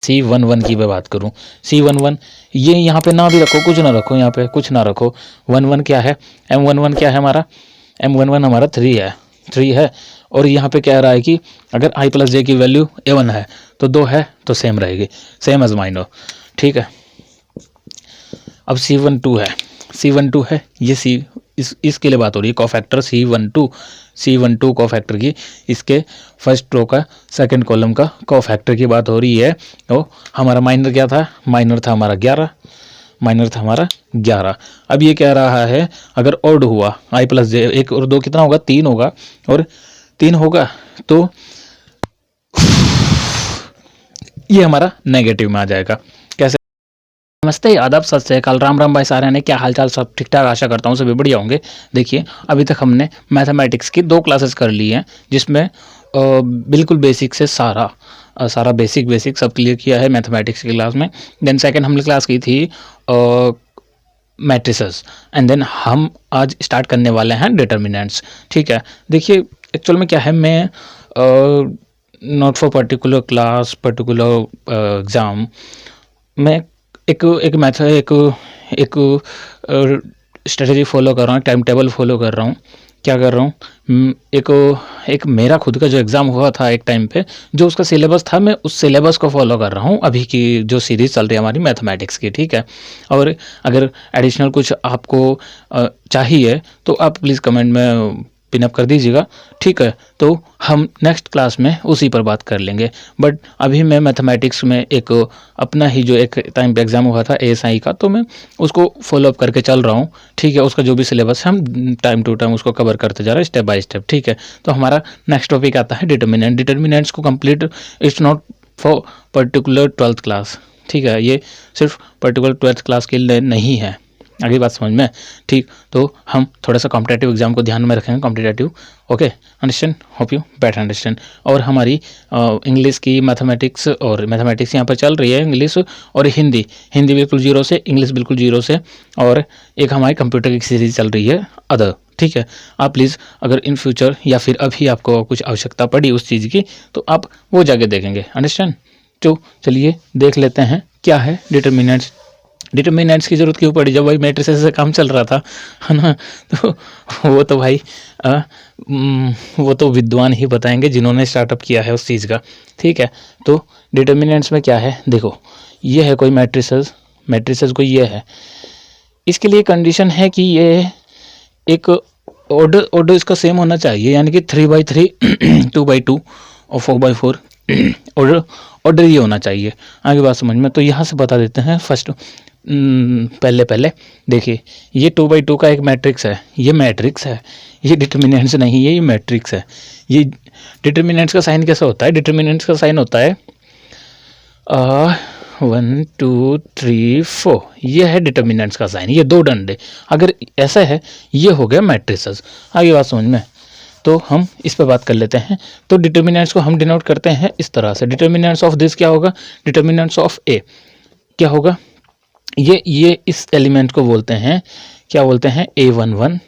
C11 की मैं बात करूं, C11 ये यहाँ पे ना भी रखो, कुछ ना रखो, यहाँ पे कुछ ना रखो। 11 क्या है, M11 क्या है हमारा, M11 हमारा 3 है। और यहाँ पे कह रहा है कि अगर i प्लस जे की वैल्यू A1 है तो 2 है तो सेम रहेगी, सेम एज माइनो। ठीक है, अब C12 है ये इसके लिए बात हो रही है कोफैक्टर C12 कोफैक्टर की, इसके फर्स्ट रो का सेकंड कॉलम का कोफैक्टर की बात हो रही है। तो हमारा माइनर क्या था, माइनर था हमारा 11। अब ये कह रहा है अगर ऑड हुआ i प्लस जे, 1 और 2 कितना होगा, 3 होगा, और 3 होगा तो ये हमारा नेगेटिव में आ जाएगा। कैसे? नमस्ते, आदाब, सत श्री अकाल, राम राम भाई सारे ने, क्या हालचाल, सब ठीक ठाक, आशा करता हूँ सभी बढ़िया होंगे। देखिए अभी तक हमने मैथमेटिक्स की 2 क्लासेस कर ली हैं, जिसमें बिल्कुल बेसिक से सारा बेसिक सब क्लियर किया है मैथमेटिक्स की क्लास में। देन सेकंड हमने क्लास की थी मैट्रिसेस, एंड देन हम आज स्टार्ट करने वाले हैं डिटर्मिनेंट्स। ठीक है, देखिए एक्चुअल में क्या है, मैं not for particular class particular exam मैं एक स्ट्रेटजी फॉलो कर रहा हूँ, टाइम टेबल फॉलो कर रहा हूँ। क्या कर रहा हूँ, एक मेरा खुद का जो एग्ज़ाम हुआ था एक टाइम पे, जो उसका सिलेबस था, मैं उस सिलेबस को फॉलो कर रहा हूँ अभी की जो सीरीज़ चल रही है हमारी मैथमेटिक्स की। ठीक है, और अगर एडिशनल कुछ आपको चाहिए तो आप प्लीज़ कमेंट में पिनअप कर दीजिएगा। ठीक है, तो हम नेक्स्ट क्लास में उसी पर बात कर लेंगे। बट अभी मैं मैथमेटिक्स में एक अपना ही जो एक टाइम पे एग्ज़ाम हुआ था ASI का, तो मैं उसको फॉलोअप करके चल रहा हूँ। ठीक है, उसका जो भी सिलेबस है हम टाइम टू टाइम उसको कवर करते जा रहे हैं, स्टेप बाय स्टेप। ठीक है, तो हमारा नेक्स्ट टॉपिक आता है डिटर्मिनेंट्स को complete, it's not for particular 12th class. ठीक है, ये सिर्फ पर्टिकुलर 12th क्लास के लिए नहीं है, आगे बात समझ में। ठीक, तो हम थोड़ा सा कॉम्पिटेटिव एग्जाम को ध्यान में रखेंगे, competitive. Okay, understand, hope you better understand. और हमारी इंग्लिश की मैथमेटिक्स यहाँ पर चल रही है, इंग्लिश और हिंदी बिल्कुल 0 से, इंग्लिश बिल्कुल 0 से, और एक हमारी कंप्यूटर की सीरीज चल रही है अदर। ठीक है, आप प्लीज़ अगर इन फ्यूचर या फिर अभी आपको कुछ आवश्यकता पड़ी उस चीज़ की, तो आप वो जाके देखेंगे, अंडरस्टैंड। तो चलिए देख लेते हैं क्या है डिटर्मिनेंट्स की जरूरत क्यों पड़ी, जब भाई मैट्रिसेस से काम चल रहा था, है ना। तो वो तो भाई वो तो विद्वान ही बताएंगे जिन्होंने स्टार्टअप किया है उस चीज़ का। ठीक है, तो डिटर्मिनेंट्स में क्या है, देखो ये है कोई मैट्रिसेस को ये है, इसके लिए कंडीशन है कि ये एक ऑर्डर इसका सेम होना चाहिए, यानी कि 3/3 2/2 और 4/4 ऑर्डर ये होना चाहिए। आगे बात समझ में, तो यहाँ से बता देते हैं फर्स्ट। पहले देखिए, ये 2/2 का एक मैट्रिक्स है, ये मैट्रिक्स है, ये डिटर्मिनेंट्स नहीं है, ये मैट्रिक्स है। ये डिटर्मिनेंट्स का साइन कैसा होता है, डिटर्मिनेंट्स का साइन होता है 1 2 3 4, ये है डिटर्मिनेंट्स का साइन, ये 2 डंडे। अगर ऐसा है, ये हो गया मैट्रिसेस। आगे बात समझ में, तो हम इस पर बात कर लेते हैं। तो डिटर्मिनेंट्स को हम डिनोट करते हैं इस तरह से, डिटर्मिनेंट्स ऑफ दिस क्या होगा, डिटर्मिनेंट्स ऑफ ए क्या होगा, ये इस एलिमेंट को बोलते हैं, क्या बोलते हैं, A11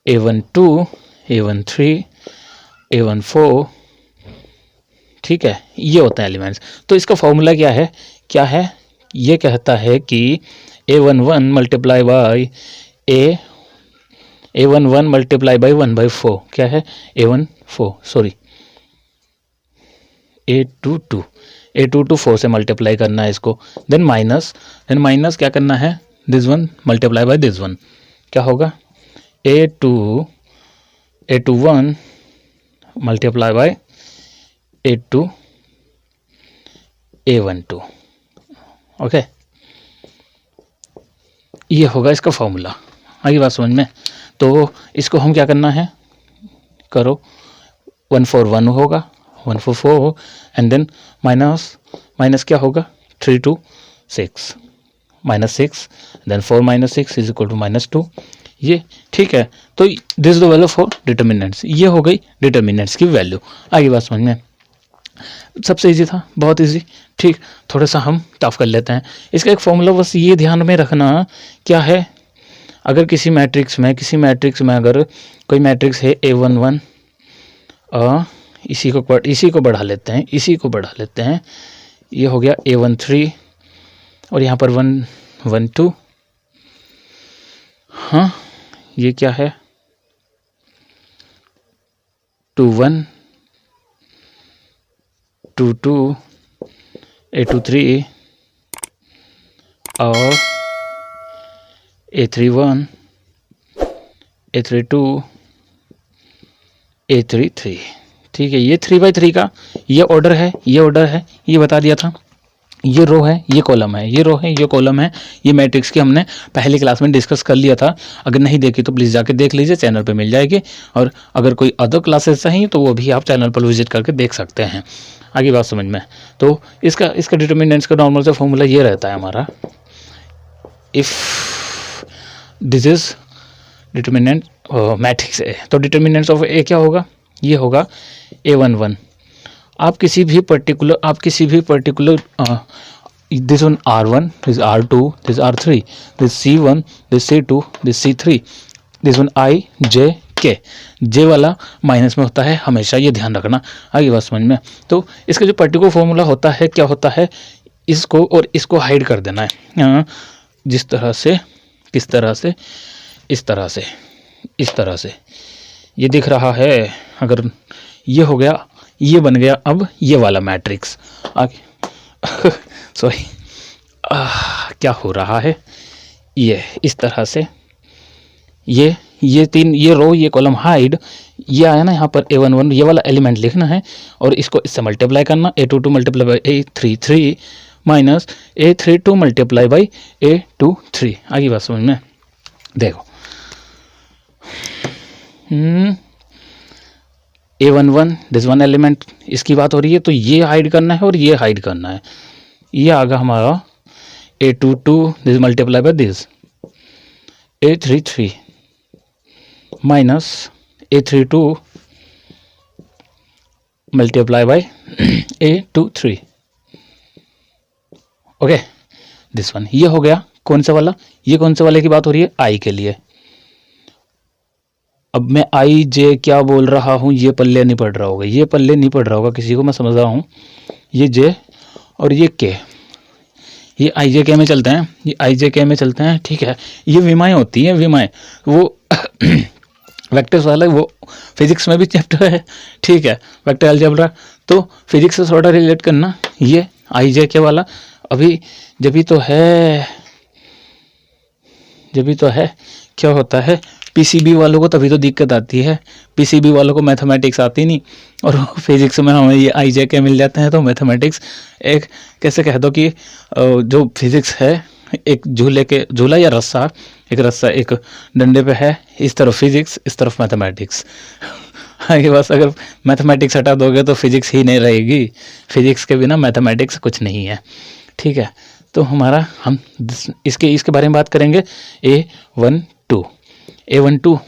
A12 A13 A14। ठीक है, ये होता है एलिमेंट्स। तो इसका फॉर्मूला क्या है, ये कहता है कि A11 multiply by A11 multiply by 1/4 क्या है, A22 4 से मल्टीप्लाई करना है इसको, देन माइनस क्या करना है, this one multiply by this one, क्या होगा, A21 multiply bye A12। Okay, ये होगा इसका फॉर्मूला। आगे बात समझ में, तो इसको हम क्या करना है, करो 1 4 1 होगा, 1 4 4, एंड देन माइनस क्या होगा, 3 2 6 -6, देन 4 - 6 इज इक्वल टू -2। ये ठीक है, तो this the value for determinants, ये हो गई डिटर्मिनेंट्स की वैल्यू। आगे बात समझ में, सबसे इजी था, बहुत इजी। ठीक, थोड़ा सा हम टफ कर लेते हैं। इसका एक फॉर्मूला बस ये ध्यान में रखना, क्या है, अगर किसी मैट्रिक्स में अगर कोई मैट्रिक्स है A11, इसी को बढ़ा लेते हैं, ये हो गया A13 और यहाँ पर 1 1 2, हाँ ये क्या है 2 1 2 2 A23 और A31 A32 A33। ठीक है, ये 3/3 का ये ऑर्डर है, ये बता दिया था। ये रो है, ये कॉलम है, ये रो है, ये कॉलम है। ये मैट्रिक्स की हमने पहली क्लास में डिस्कस कर लिया था। अगर नहीं देखी तो प्लीज़ जाके देख लीजिए, चैनल पे मिल जाएगी। और अगर कोई अदर क्लासेस चाहिए तो वो भी आप चैनल पर विजिट करके देख सकते हैं। आगे बात समझ में। तो इसका डिटर्मिनेंट्स का नॉर्मल सा फॉर्मूला ये रहता है हमारा, if this is determinant matrix A, तो डिटर्मिनेंट्स ऑफ ए क्या होगा, ये होगा A11। आप किसी भी particular this one R1, this R2, this R3, this C1, this C2, this C3, this one I J K, J वाला माइनस में होता है हमेशा, ये ध्यान रखना। आगे बात समझ में। तो इसका जो पर्टिकुलर फॉर्मूला होता है क्या होता है, इसको और इसको हाइड कर देना है। जिस तरह से, किस तरह से, इस तरह से, इस तरह से ये दिख रहा है। अगर ये हो गया, ये बन गया अब ये वाला मैट्रिक्स। आगे सॉरी क्या हो रहा है, ये इस तरह से ये तीन, ये रो, ये कॉलम हाइड, ये आया ना यहाँ पर A11, ये वाला एलिमेंट लिखना है और इसको इससे मल्टीप्लाई करना, A22 multiply by A33 minus A32 multiply by A23। आगे बात समझ में। देखो A11 दिस वन एलिमेंट, इसकी बात हो रही है, तो ये हाइड करना है और ये हाइड करना है। ये आ गया हमारा A22 this multiply by this A33 minus A32 multiply by A23। Okay, this one, ये हो गया कौन सा वाला, ये कौन से वाले की बात हो रही है, I के लिए। अब मैं I J क्या बोल रहा हूँ, ये पल्ले नहीं पड़ रहा होगा, ये पल्ले नहीं पड़ रहा होगा किसी को, मैं समझ रहा हूँ। ये J और ये K, ये I J K में चलते हैं, ये I J K में चलते हैं। ठीक है, ये विमाएँ होती हैं, विमाएँ वो वेक्टर्स वाला, वो फिजिक्स में भी चैप्टर है। ठीक है, वेक्टर अलजेब्रा, तो फिजिक्स से थोड़ा रिलेट करना। ये I J K वाला अभी जब तो है क्या होता है, पीसीबी वालों को तभी तो दिक्कत आती है। पीसीबी वालों को मैथमेटिक्स आती नहीं और फिजिक्स में हमें ये I J K मिल जाते हैं। तो मैथमेटिक्स एक कैसे कह दो कि जो फिजिक्स है, एक झूला या रस्सा, एक डंडे पे है, इस तरफ फिजिक्स, इस तरफ मैथमेटिक्स। आगे बस अगर मैथमेटिक्स हटा दोगे तो फिजिक्स ही नहीं रहेगी, फिजिक्स के बिना मैथमेटिक्स कुछ नहीं है। ठीक है, तो हमारा हम इसके बारे में बात करेंगे A12।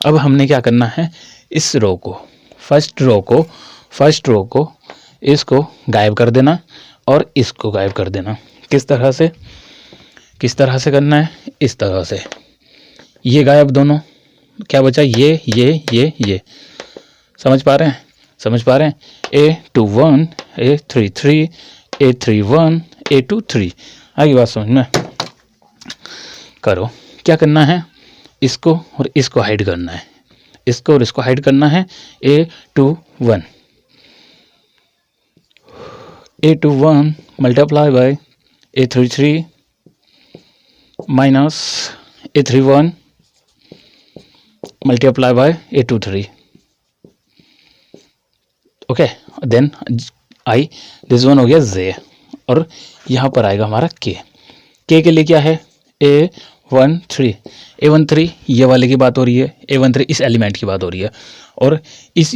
अब हमने क्या करना है, इस रो को, फर्स्ट रो को इसको गायब कर देना और इसको गायब कर देना। किस तरह से करना है, इस तरह से। ये गायब दोनों, क्या बचा, ये समझ पा रहे हैं। A21 A33 A31 A23। आगे बात समझ में करो। क्या करना है, इसको और इसको हाइड करना है, इसको और इसको हाइड करना है। A21 multiply by A33 minus A31 multiply by A23। Okay, then I this one हो गया J और यहाँ पर आएगा हमारा K के लिए क्या है, A13 ये वाले की बात हो रही है, A13 इस एलिमेंट की बात हो रही है। और इस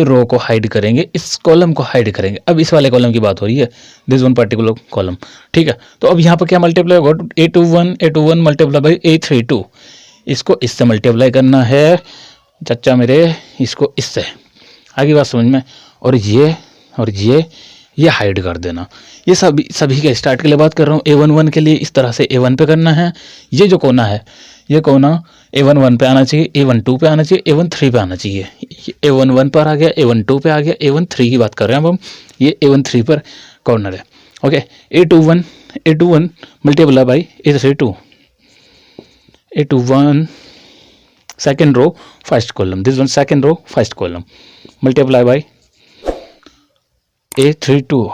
रो को हाइड करेंगे, इस कॉलम को हाइड करेंगे। अब इस वाले कॉलम की बात हो रही है, दिस वन पर्टिकुलर कॉलम। ठीक है, तो अब यहाँ पर क्या मल्टीप्लाई होगा, A21 मल्टीप्लाई बाई A32, इसको इससे मल्टीप्लाई करना है चच्चा मेरे, इसको इससे। आगे बात समझ में। और ये हाइड कर देना। ये सभी के स्टार्ट के लिए बात कर रहा हूँ। A11 के लिए इस तरह से A1 पे करना है। ये जो कोना है, ये कोना A11 पे आना चाहिए, A12 पे आना चाहिए, A13 पे आना चाहिए। A11 पर आ गया, A12 पे आ गया, A13 की बात कर रहे हैं अब हम। ये A13 पर कॉर्नर है। Okay, A21 multiply by A32, A21 second row first column, this one second row first column, multiply by A32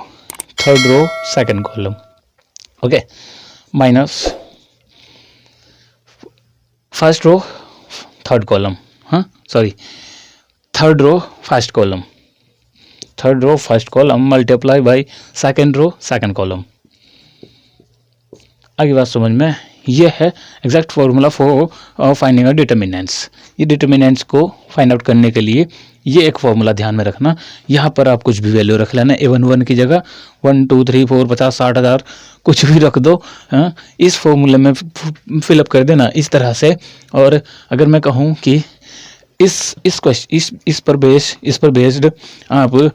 third row second column, okay, minus first row third column, sorry, third row first column, third row first column multiply by second row second column। आगे बात समझ में, ये है exact formula for finding a determinants. ये determinants को find out करने के लिए ये एक फॉर्मूला ध्यान में रखना, यहाँ पर आप कुछ भी वैल्यू रख लेना, A11 की जगह 1 2 3 4 50 60 हज़ार कुछ भी रख दो, इस फॉर्मूले में फिलअप कर देना इस तरह से। और अगर मैं कहूँ कि इस क्वेश्चन इस पर बेस्ड आप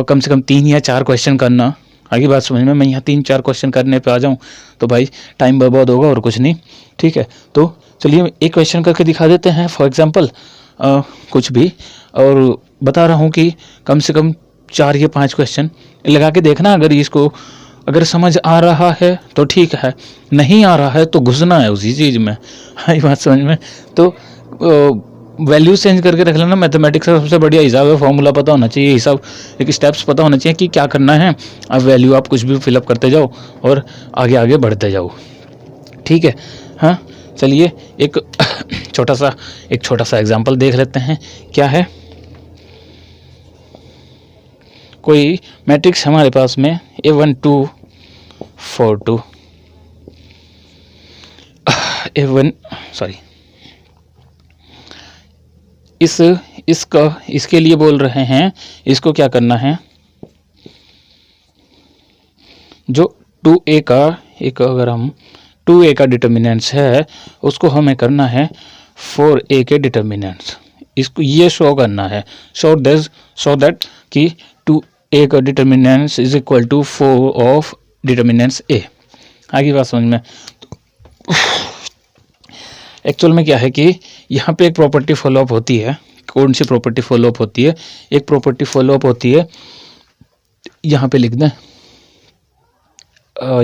कम से कम 3 या 4 क्वेश्चन करना। आगे बात समझ में, मैं यहाँ 3-4 क्वेश्चन करने पे आ जाऊँ तो भाई टाइम बर्बाद होगा और कुछ नहीं, ठीक है। तो चलिए एक क्वेश्चन करके दिखा देते हैं, फॉर एग्जांपल कुछ भी, और बता रहा हूँ कि कम से कम 4 या 5 क्वेश्चन लगा के देखना। अगर इसको अगर समझ आ रहा है तो ठीक है, नहीं आ रहा है तो घुसना है उसी चीज़ में। हाँ, ये बात समझ में। तो वैल्यू चेंज करके रख लेना। मैथमेटिक्स का सबसे बढ़िया हिसाब है, फॉर्मूला पता होना चाहिए, हिसाब एक स्टेप्स पता होना चाहिए कि क्या करना है। अब वैल्यू आप कुछ भी फिलअप करते जाओ और आगे आगे बढ़ते जाओ, ठीक है। हाँ, चलिए एक छोटा सा एग्जांपल देख लेते हैं। क्या है, कोई मैट्रिक्स हमारे पास में A1242 A1 सॉरी इसके लिए बोल रहे हैं, इसको क्या करना है, जो 2a का एक, अगर हम 2a का डिटर्मिनेंट्स है उसको हमें करना है 4a के डिटर्मिनेंट्स, इसको ये शो करना है, शो दैट कि 2a का determinants is equal to 4 of determinants a। आगे बात समझ में। एक्चुअल में क्या है कि यहाँ पे एक प्रॉपर्टी फॉलोअप होती है। कौन सी प्रॉपर्टी फॉलोअप होती है? एक प्रॉपर्टी फॉलोअप होती है, यहाँ पे लिख दें,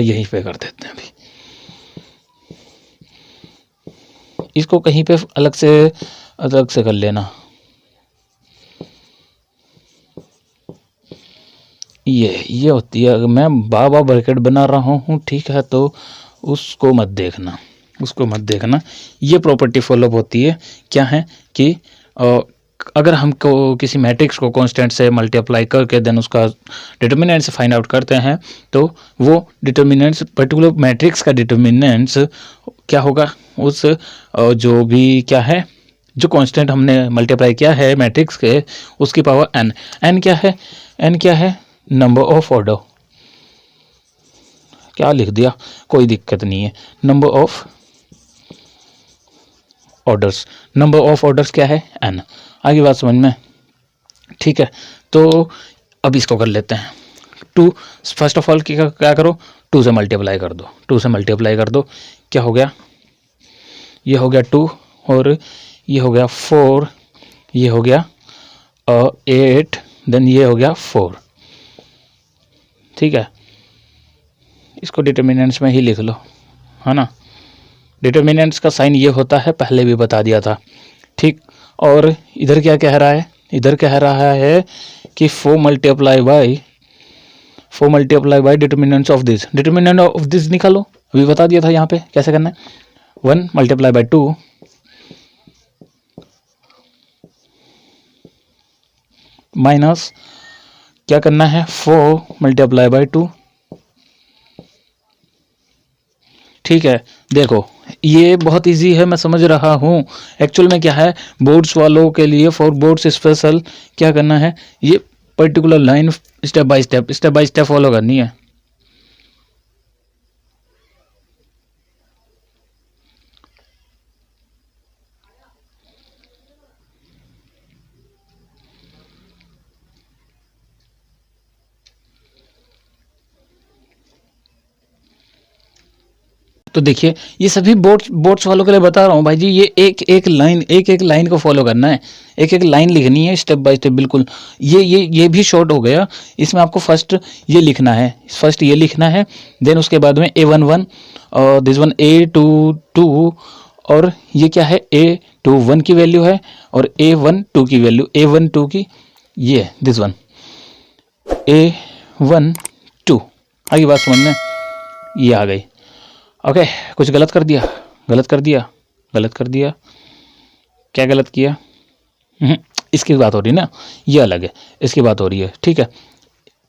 यहीं पे कर देते हैं अभी, इसको कहीं पे अलग से कर लेना। ये होती है, मैं बाबा ब्रैकेट बना रहा हूँ, ठीक है, तो उसको मत देखना, ये प्रॉपर्टी फॉलोअप होती है। क्या है कि अगर हमको किसी मैट्रिक्स को कांस्टेंट से मल्टीप्लाई करके देन उसका डिटर्मिनेंट्स फाइंड आउट करते हैं, तो वो डिटर्मिनेंट्स पर्टिकुलर मैट्रिक्स का डिटर्मिनेंट्स क्या होगा, उस जो भी क्या है, जो कांस्टेंट हमने मल्टीप्लाई किया है मैट्रिक्स के, उसकी पावर n क्या है, नंबर ऑफ ऑर्डर। क्या लिख दिया, कोई दिक्कत नहीं है, नंबर ऑफ ऑर्डर्स क्या है, n। आगे बात समझ में, ठीक है। तो अब इसको कर लेते हैं। 2 फर्स्ट ऑफ ऑल क्या करो, 2 से मल्टीप्लाई कर दो, क्या हो गया, ये हो गया 2 और ये हो गया 4, ये हो गया 8, देन ये हो गया 4, ठीक है। इसको डिटर्मिनेंट्स में ही लिख लो, है ना। डिटर्मिनेंट्स का साइन ये होता है, पहले भी बता दिया था, ठीक। और इधर क्या कह रहा है, कि 4 multiply by determinants of this, निकालो, अभी बता दिया था यहाँ पे कैसे करना है। 1 मल्टीप्लाई बाई 2 माइनस क्या करना है, 4 मल्टीप्लाई बाई 2, ठीक है। देखो ये बहुत इजी है, मैं समझ रहा हूँ। एक्चुअल में क्या है, बोर्ड्स वालों के लिए, फॉर बोर्ड्स स्पेशल क्या करना है, ये particular line step by step follow करनी है। तो देखिए ये सभी बोर्ड्स वालों के लिए बता रहा हूँ भाई जी, ये एक एक लाइन को फॉलो करना है, एक एक लाइन लिखनी है स्टेप बाय स्टेप बिल्कुल। ये भी शॉर्ट हो गया। इसमें आपको फर्स्ट ये लिखना है, देन उसके बाद में A11 और दिस वन A22, और ये क्या है A21 की वैल्यू है और A12 की वैल्यू, A12 की ये दिस वन A12। आगे बात समझ में ये आ गई। ओके, कुछ गलत कर दिया, क्या गलत किया? इसकी बात हो रही है ना, ये अलग है, इसकी बात हो रही है, ठीक है।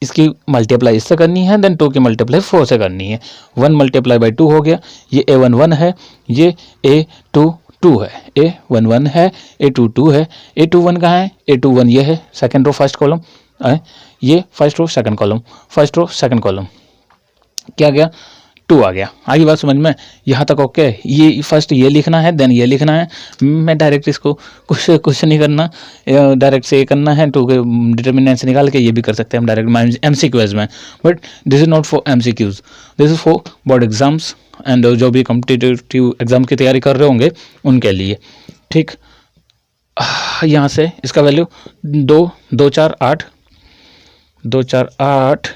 इसकी मल्टीप्लाई इससे करनी है, देन 2 की मल्टीप्लाई 4 से करनी है। 1 मल्टीप्लाई बाई 2 हो गया, ये A11 है, ये A22 है, A11 है, A22 है, A21 कहाँ है? A21 ये है, सेकंड रो फर्स्ट कॉलम, ये फर्स्ट रो सेकंड कॉलम, क्या गया? 2 आ गया। आगे बात समझ में यहाँ तक ओके। ये फर्स्ट ये लिखना है, देन ये लिखना है। मैं डायरेक्ट इसको कुछ नहीं करना, डायरेक्ट से ये करना है। 2 के डिटर्मिनेंट से निकाल के ये भी कर सकते हैं हम डायरेक्ट MCQs में, but this is not for MCQs, this is for board exams and जो भी कॉम्पिटिटिव एग्जाम की तैयारी कर रहे होंगे उनके लिए, ठीक। यहाँ से इसका वैल्यू 2 4 8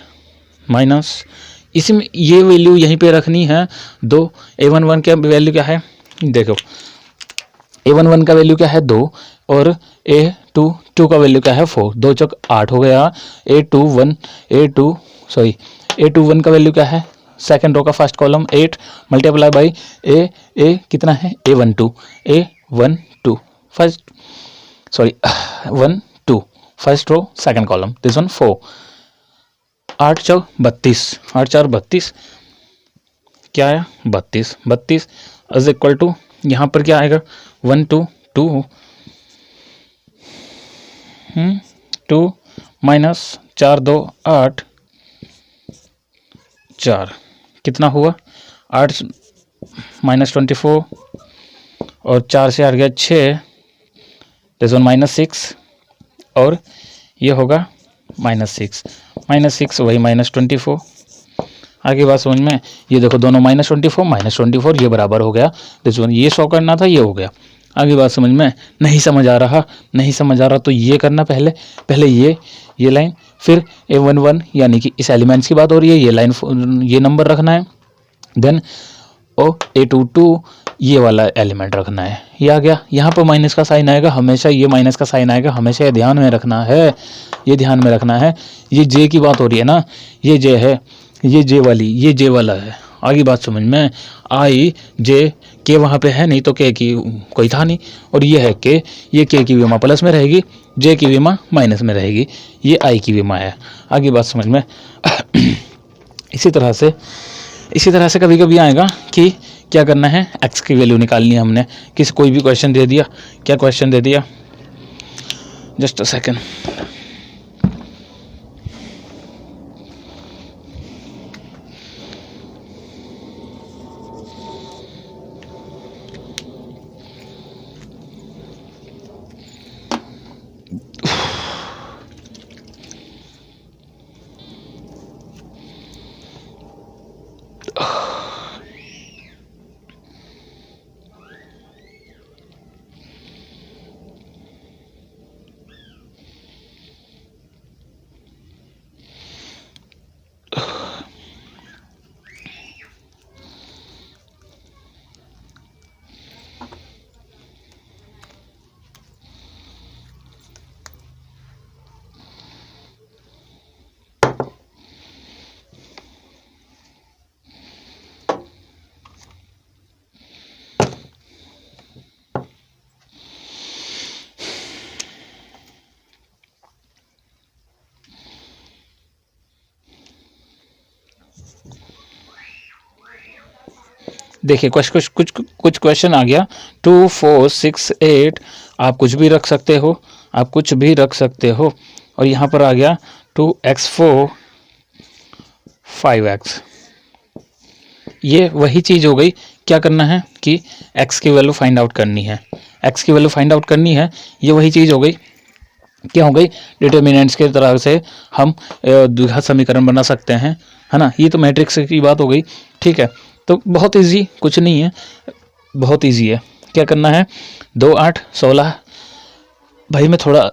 माइनस, इसमें ये वैल्यू यहीं पे रखनी है। 2 A11 का वैल्यू क्या है? देखो A11 का वैल्यू क्या है? 2, और A22 का वैल्यू क्या है? 4। 2 चौक 8 हो गया। A21 का वैल्यू क्या है? सेकंड रो का first column 8 multiply by A कितना है? A12 first row second column, this one 4। 8 चौक 32, 8 4 32, क्या आया? 32 इज इक्वल टू, यहाँ पर क्या आएगा? 1 2 2 2 माइनस 4 2 8 4, कितना हुआ? 8 माइनस 24 और 4 से आ गया 6, दिस वन -6, और ये होगा -6 वही -24। आगे बात समझ में? ये देखो दोनों -24 ये बराबर हो गया, दिस वन ये शो करना था, ये हो गया। आगे बात समझ में? नहीं समझ आ रहा तो ये करना, पहले ये लाइन, फिर A11 यानी कि इस एलिमेंट्स की बात हो रही है, ये लाइन ये नंबर रखना है, देन A22 ये वाला एलिमेंट रखना है। ये आ गया। यहाँ पर माइनस का साइन आएगा हमेशा, ये माइनस का साइन आएगा हमेशा, ये ध्यान में रखना है, ये जे की बात हो रही है ना, ये जे है, ये जे वाला है। आगे बात समझ में? आई जे के वहाँ पे है नहीं तो के की कोई था नहीं, और ये है के, ये के की विमा प्लस में रहेगी, जे की विमा माइनस में रहेगी, ये आई की विमा है। आगे बात समझ में? इसी तरह से कभी कभी आएगा कि क्या करना है, x की वैल्यू निकालनी है हमने। कोई भी क्वेश्चन दे दिया, क्या क्वेश्चन दे दिया, जस्ट अ सेकेंड, देखिए कुछ क्वेश्चन आ गया 2 4 6 8, आप कुछ भी रख सकते हो, और यहाँ पर आ गया 2x4 5x। ये वही चीज़ हो गई। क्या करना है कि x की वैल्यू फाइंड आउट करनी है, ये वही चीज़ हो गई। क्या हो गई? डिटर्मिनेंट्स के तरह से हम द्विघात समीकरण बना सकते हैं, है ना। ये तो मैट्रिक्स की बात हो गई, ठीक है। तो बहुत इजी, कुछ नहीं है, बहुत इजी है। क्या करना है, 2 8 16, भाई मैं थोड़ा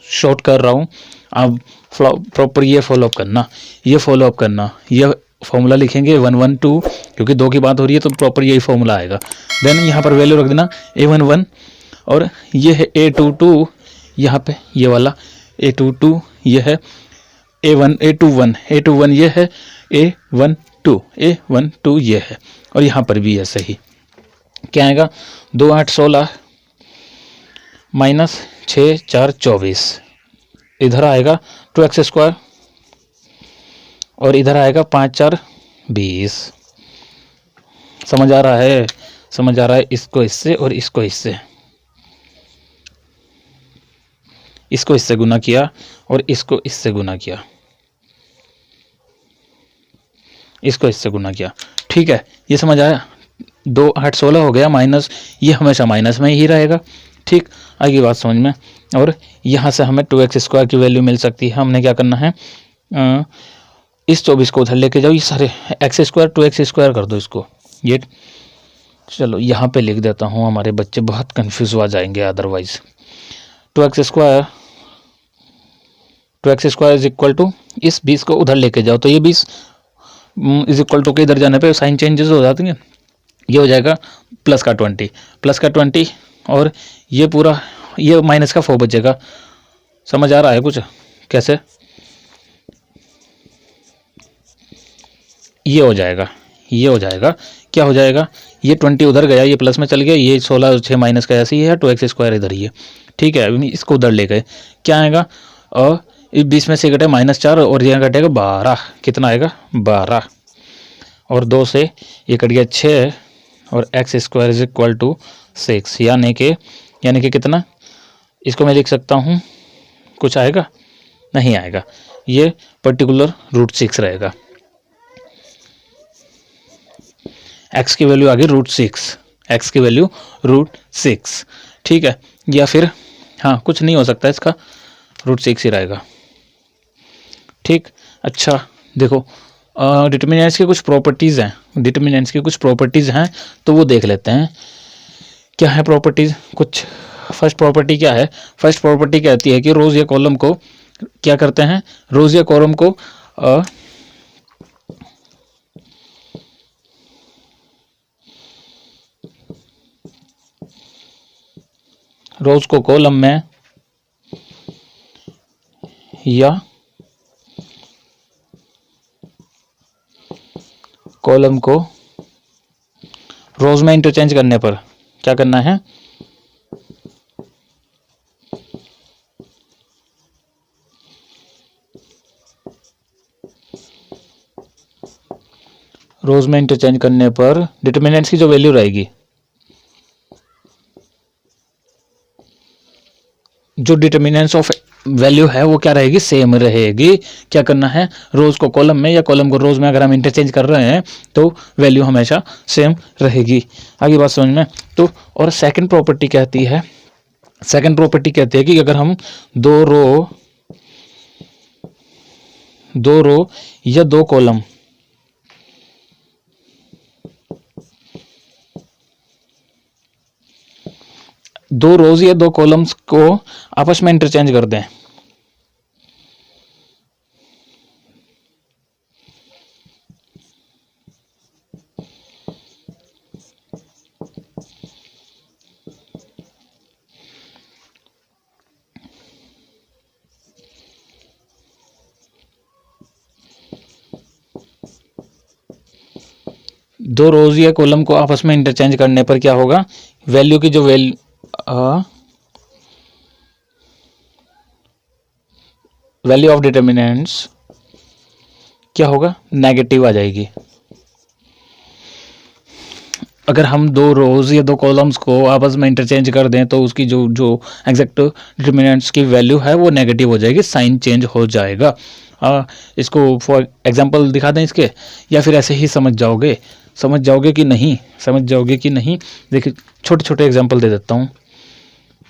शॉर्ट कर रहा हूँ, आप प्रॉपर ये फॉलोअप करना, ये फॉलोअप करना, ये फॉर्मूला लिखेंगे 112, क्योंकि 2 की बात हो रही है तो प्रॉपर यही फॉर्मूला आएगा। देन यहाँ पर वैल्यू रख देना A11, और ये है A22, यहाँ पे ये वाला A22, ये है A21 ये है A12 ये है, और यहाँ पर भी ऐसे ही। क्या आएगा, 2 8 16 माइनस 6 4 24, इधर आएगा 2x², और इधर आएगा 5 4 20। समझ आ रहा है, समझ आ रहा है। इसको इससे और इसको इससे, इसको इससे गुना किया और इसको इससे गुना किया, इसको इससे गुना किया, ठीक है, ये समझ आया। 2 8 16 हो गया माइनस, ये हमेशा माइनस में ही रहेगा, ठीक, आगे बात समझ में। और यहाँ से हमें 2x² की वैल्यू मिल सकती है। हमने क्या करना है, इस 24 को उधर लेके जाओ, ये सारे x² 2x² कर दो इसको, ये चलो यहाँ पे लिख देता हूँ, हमारे बच्चे बहुत कंफ्यूज हो जाएंगे otherwise. 2x² is equal to, इस 20 को उधर लेके जाओ तो ये 20 इज इक्वल टू के इधर जाने पे साइन चेंजेस हो जाती हैं, ये हो जाएगा प्लस का 20, और ये पूरा ये माइनस का 4 बचेगा। समझ आ रहा है कुछ कैसे, ये हो जाएगा, ये हो जाएगा, क्या हो जाएगा, ये 20 उधर गया, ये प्लस में चल गया, ये 16 6 माइनस का ऐसे ही है, 2x² इधर ही है, ठीक है। अभी इसको उधर ले गए, क्या आएगा, और इस 20 में से घटे -4, और यहाँ घटेगा 12, कितना आएगा 12, और 2 से ये कट गया 6, और x² इज इक्वल टू 6, यानी कि कितना, इसको मैं लिख सकता हूँ, कुछ आएगा नहीं आएगा, ये पर्टिकुलर √6 रहेगा। x की वैल्यू आ गई √6, x की वैल्यू √6, ठीक है। या फिर हाँ, कुछ नहीं हो सकता इसका, √6 ही रहेगा, ठीक। अच्छा देखो, डिटर्मिनेंट्स की कुछ प्रॉपर्टीज़ हैं, डिटर्मिनेंट्स की कुछ प्रॉपर्टीज़ हैं, तो वो देख लेते हैं क्या है प्रॉपर्टीज़। कुछ फर्स्ट प्रॉपर्टी क्या है, फर्स्ट प्रॉपर्टी कहती है कि रोज़ या कॉलम को क्या करते हैं, रोज़ या कॉलम को रोज को कॉलम में या कॉलम को रोज में इंटरचेंज करने पर क्या करना है, रोज में इंटरचेंज करने पर डिटर्मिनेंट्स की जो वैल्यू रहेगी, जो डिटर्मिनेंट्स ऑफ वैल्यू है वो क्या रहेगी, सेम रहेगी। क्या करना है, रोज को कॉलम में या कॉलम को रोज में अगर हम इंटरचेंज कर रहे हैं तो वैल्यू हमेशा सेम रहेगी। आगे बात समझ में। तो और सेकंड प्रॉपर्टी कहती है, सेकंड प्रॉपर्टी कहती है कि अगर हम दो रो या 2 कॉलम दो रोज या 2 कॉलम्स को आपस में इंटरचेंज कर दें, दो रोज या कॉलम को आपस में इंटरचेंज करने पर क्या होगा, वैल्यू की जो वैल्यू ऑफ डिटर्मिनेंट्स क्या होगा, नेगेटिव आ जाएगी। अगर हम 2 रोज या 2 कॉलम्स को आपस में इंटरचेंज कर दें तो उसकी जो एग्जैक्ट डिटर्मिनेंट्स की वैल्यू है वो नेगेटिव हो जाएगी, साइन चेंज हो जाएगा। इसको फॉर एग्जांपल दिखा दें इसके, या फिर ऐसे ही समझ जाओगे कि नहीं। देखिए छोटे छोटे एग्जांपल दे देता हूँ,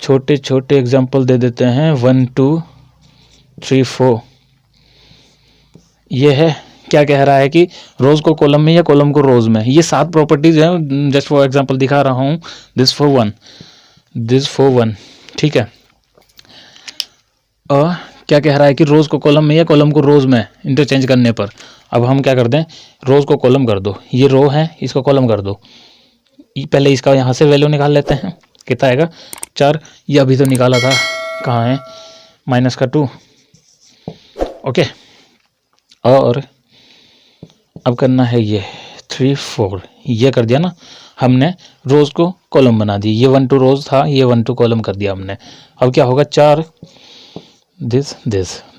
छोटे एग्जांपल दे देते हैं। 1 2 3 4 ये है क्या कह रहा है कि रोज को कॉलम में या कॉलम को रोज में। ये 7 प्रॉपर्टीज हैं, जस्ट फॉर एग्जांपल दिखा रहा हूँ। दिस फॉर वन, ठीक है। और क्या कह रहा है कि रोज को कॉलम में या कॉलम को रोज में इंटरचेंज करने पर। अब हम क्या कर दें, रोज को कॉलम कर दो, ये रो है, इसको कॉलम कर दो। पहले इसका यहाँ से वैल्यू निकाल लेते हैं, कितना आएगा 4। ये अभी तो निकाला था, कहाँ है, -2, ओके। और अब करना है ये 3 4, ये कर दिया ना हमने, रोज को कॉलम बना दी। ये 1 2 रोज था, ये 1 2 कॉलम कर दिया हमने। अब क्या होगा, 4 दिस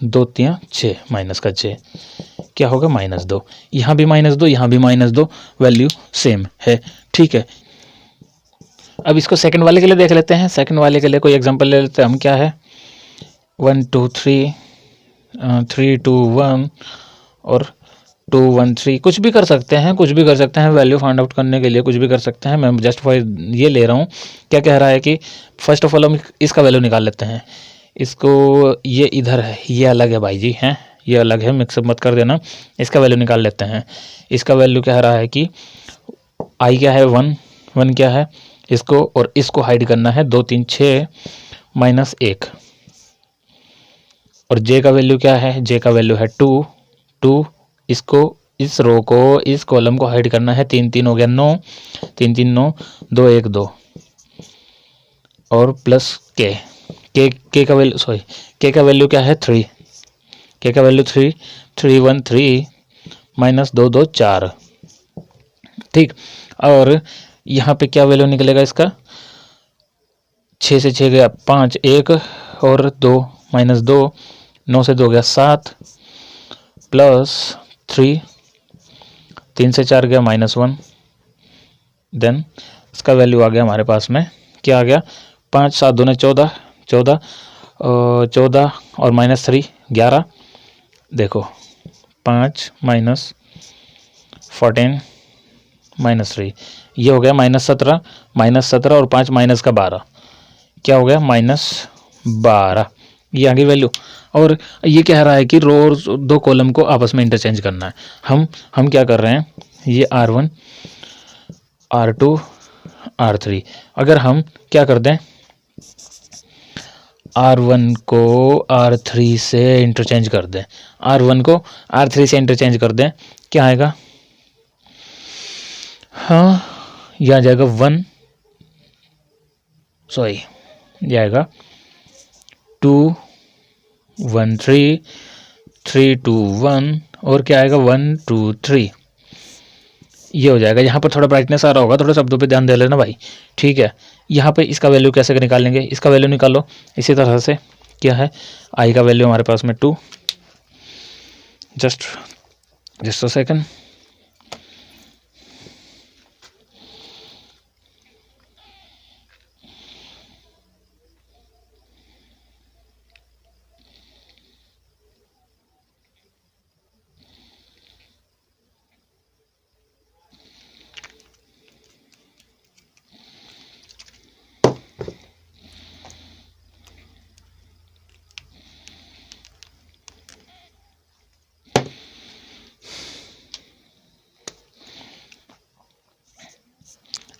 2 3 6 -6, क्या होगा -2। यहाँ भी -2, यहाँ भी -2, वैल्यू सेम है, ठीक है। अब इसको सेकंड वाले के लिए देख लेते हैं। सेकंड वाले के लिए कोई एग्जांपल ले लेते हैं हम। क्या है 1 2 3 3 2 1 और 2 1 3, कुछ भी कर सकते हैं, कुछ भी कर सकते हैं। वैल्यू फाइंड आउट करने के लिए कुछ भी कर सकते हैं। मैं जस्ट फॉर ये ले रहा हूँ। क्या कह रहा है कि फर्स्ट ऑफ ऑल हम इसका वैल्यू निकाल लेते हैं। इसको, ये इधर है, ये अलग है भाई जी, हैं, ये अलग है, मिक्सअप मत कर देना। इसका वैल्यू निकाल लेते हैं। इसका वैल्यू कह रहा है कि आई क्या है 1 क्या है, इसको और इसको हाइड करना है 2 3 6 -1। और जे का वैल्यू क्या है, जे का वैल्यू है 2। इसको, इस रो को, इस कॉलम को हाइड करना है 3 3 हो गया 9, 3 3 9, 2 1 2 और प्लस के का वैल्यू, सॉरी, के का वैल्यू क्या है 3, के का वैल्यू 3 3 1 3 -2 2 4, ठीक। और यहाँ पे क्या वैल्यू निकलेगा इसका, 6 से 6 गया 5 1 और 2 -2, 9 से 2 गया 7 प्लस 3, 3 से 4 गया -1। देन इसका वैल्यू आ गया हमारे पास में, क्या आ गया 5 7 2 14 14 14 और -3 11। देखो 5 -14 -3, ये हो गया -17 और 5 माइनस का 12, क्या हो गया -12, ये आगे वैल्यू। और ये कह रहा है कि रोज 2 कॉलम को आपस में इंटरचेंज करना है। हम क्या कर रहे हैं, ये R1 R2 R3, अगर हम क्या कर दें, R1 को R3 से इंटरचेंज कर दें, R1 को R3 से इंटरचेंज कर दें, क्या आएगा, हाँ, यह आ जाएगा 1, सॉरी, यह आएगा 2 1 3 3 2 1 और क्या आएगा 1 2 3, ये हो जाएगा। यहाँ पर थोड़ा ब्राइटनेस आ रहा होगा, थोड़ा शब्दों पे ध्यान दे लेना भाई, ठीक है। यहाँ पे इसका वैल्यू कैसे निकालेंगे, इसका वैल्यू निकालो इसी तरह से। क्या है, आई का वैल्यू हमारे पास में 2, जस्ट अ सेकंड,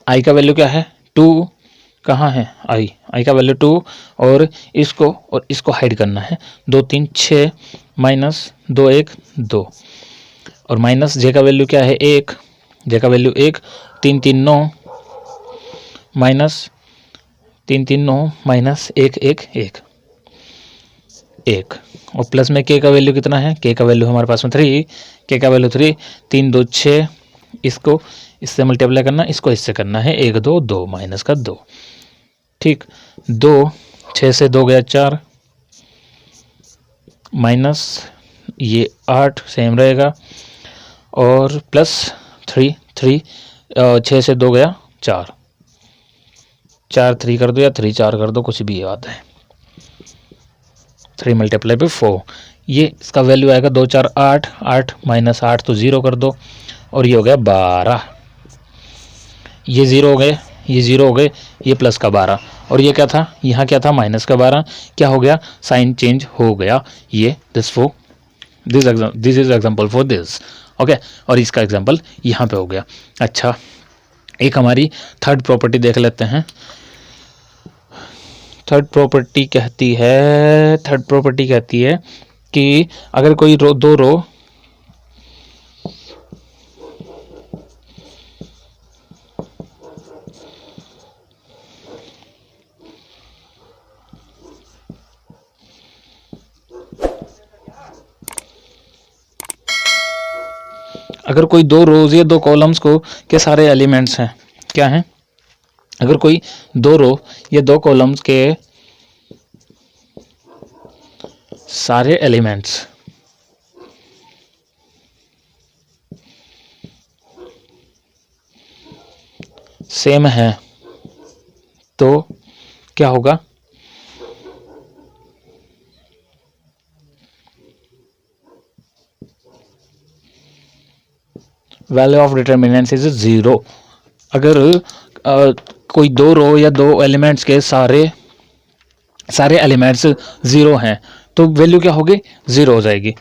आई का वैल्यू क्या है 2, कहाँ है आई का वैल्यू 2 और इसको हाइड करना है 2 3 6 -2 1 2 और माइनस जे का वैल्यू क्या है 1, जे का वैल्यू 1 3 3 9 -3 3 9 -1 1 1 1 और प्लस में के का वैल्यू कितना है, के का वैल्यू हमारे पास में 3, के का वैल्यू 3 3 2 6, इसको इससे मल्टीप्लाई करना, इसको इससे करना है 1 2 2 माइनस का 2, ठीक। 2 6 से 2 गया 4 माइनस ये 8 सेम रहेगा और प्लस 3 6 से 2 गया 4 4 3 कर दो या 3 4 कर दो, कुछ भी बात है। 3 मल्टीप्लाई बाई 4, ये इसका वैल्यू आएगा 2 4 8 8 माइनस 8 तो 0 कर दो और ये हो गया 12, ये 0 हो गए, ये 0 हो गए, ये प्लस का 12 और ये क्या था, यहाँ क्या था माइनस का 12, क्या हो गया साइन चेंज हो गया, ये this 4 this is example for this. Okay, और इसका एग्जाम्पल यहाँ पे हो गया। अच्छा, एक हमारी थर्ड प्रॉपर्टी देख लेते हैं। थर्ड प्रॉपर्टी कहती है कि अगर कोई दो रो अगर कोई दो रोज या दो कॉलम्स को के सारे एलिमेंट्स हैं, क्या हैं? अगर कोई दो रो या दो कॉलम्स के सारे एलिमेंट्स सेम है तो क्या होगा? Value of determinants is 0। अगर कोई दो रो या दो एलिमेंट्स के सारे एलिमेंट्स 0 हैं तो वैल्यू क्या होगी? 0 हो जाएगी।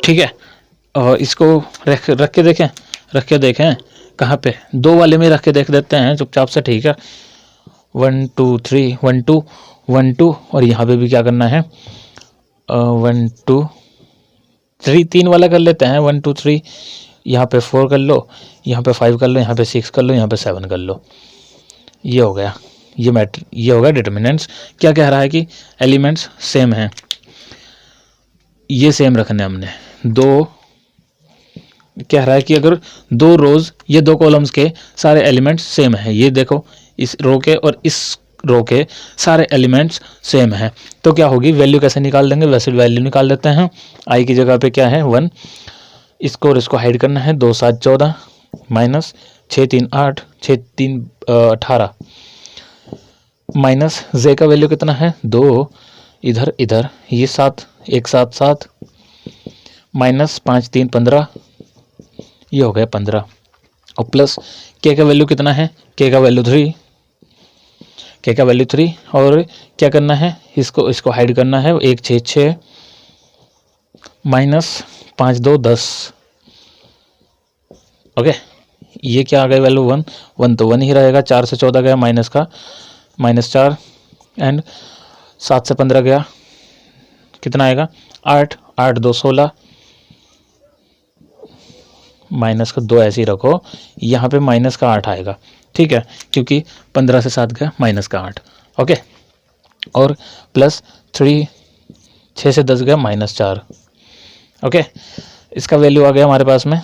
ठीक है, इसको रख के देखें कहाँ पे? दो वाले में रख के देख देते हैं चुपचाप से। ठीक है, 1 2 3 1 2 1 2, और यहाँ पे भी क्या करना है? 1 2 3, 3 वाला कर लेते हैं। 1 2 3, यहाँ पे 4 कर लो, यहाँ पे 5 कर लो, यहाँ पे 6 कर लो, यहाँ पे 7 कर लो। ये हो गया, ये होगा डिटर्मिनेंट्स। क्या कह रहा है कि एलिमेंट्स सेम हैं, ये सेम रखने हमने। दो कह रहा है कि अगर दो रोज या दो कॉलम्स के सारे एलिमेंट्स सेम हैं, ये देखो इस रो के और इस रो के सारे एलिमेंट्स सेम हैं, तो क्या होगी? वैल्यू कैसे निकाल देंगे? वैसे वैल्यू निकाल देते हैं। आई की जगह पे क्या है? 1। इसको और इसको हाइड करना है। 2 7 14 माइनस 6 3 8 6 3 18 माइनस जे का वैल्यू कितना है? 2। इधर ये 7 1 7 7 माइनस 5 3 15, ये हो गया 15। और प्लस के का वैल्यू कितना है? के का वैल्यू 3, और क्या करना है? इसको हाइड करना है। 1 6 6 माइनस 5 2 10। ओके, ये क्या आ गया? वैल्यू 1 तो 1 ही रहेगा। 4 से 14 गया माइनस का, -4, एंड 7 से 15 गया, कितना आएगा? 8 8 2 16, माइनस का 2 ऐसे ही रखो, यहाँ पे माइनस का 8 आएगा। ठीक है, क्योंकि 15 से 7 गया माइनस का 8। ओके, और प्लस 3 6 से 10 गया -4। ओके, इसका वैल्यू आ गया हमारे पास में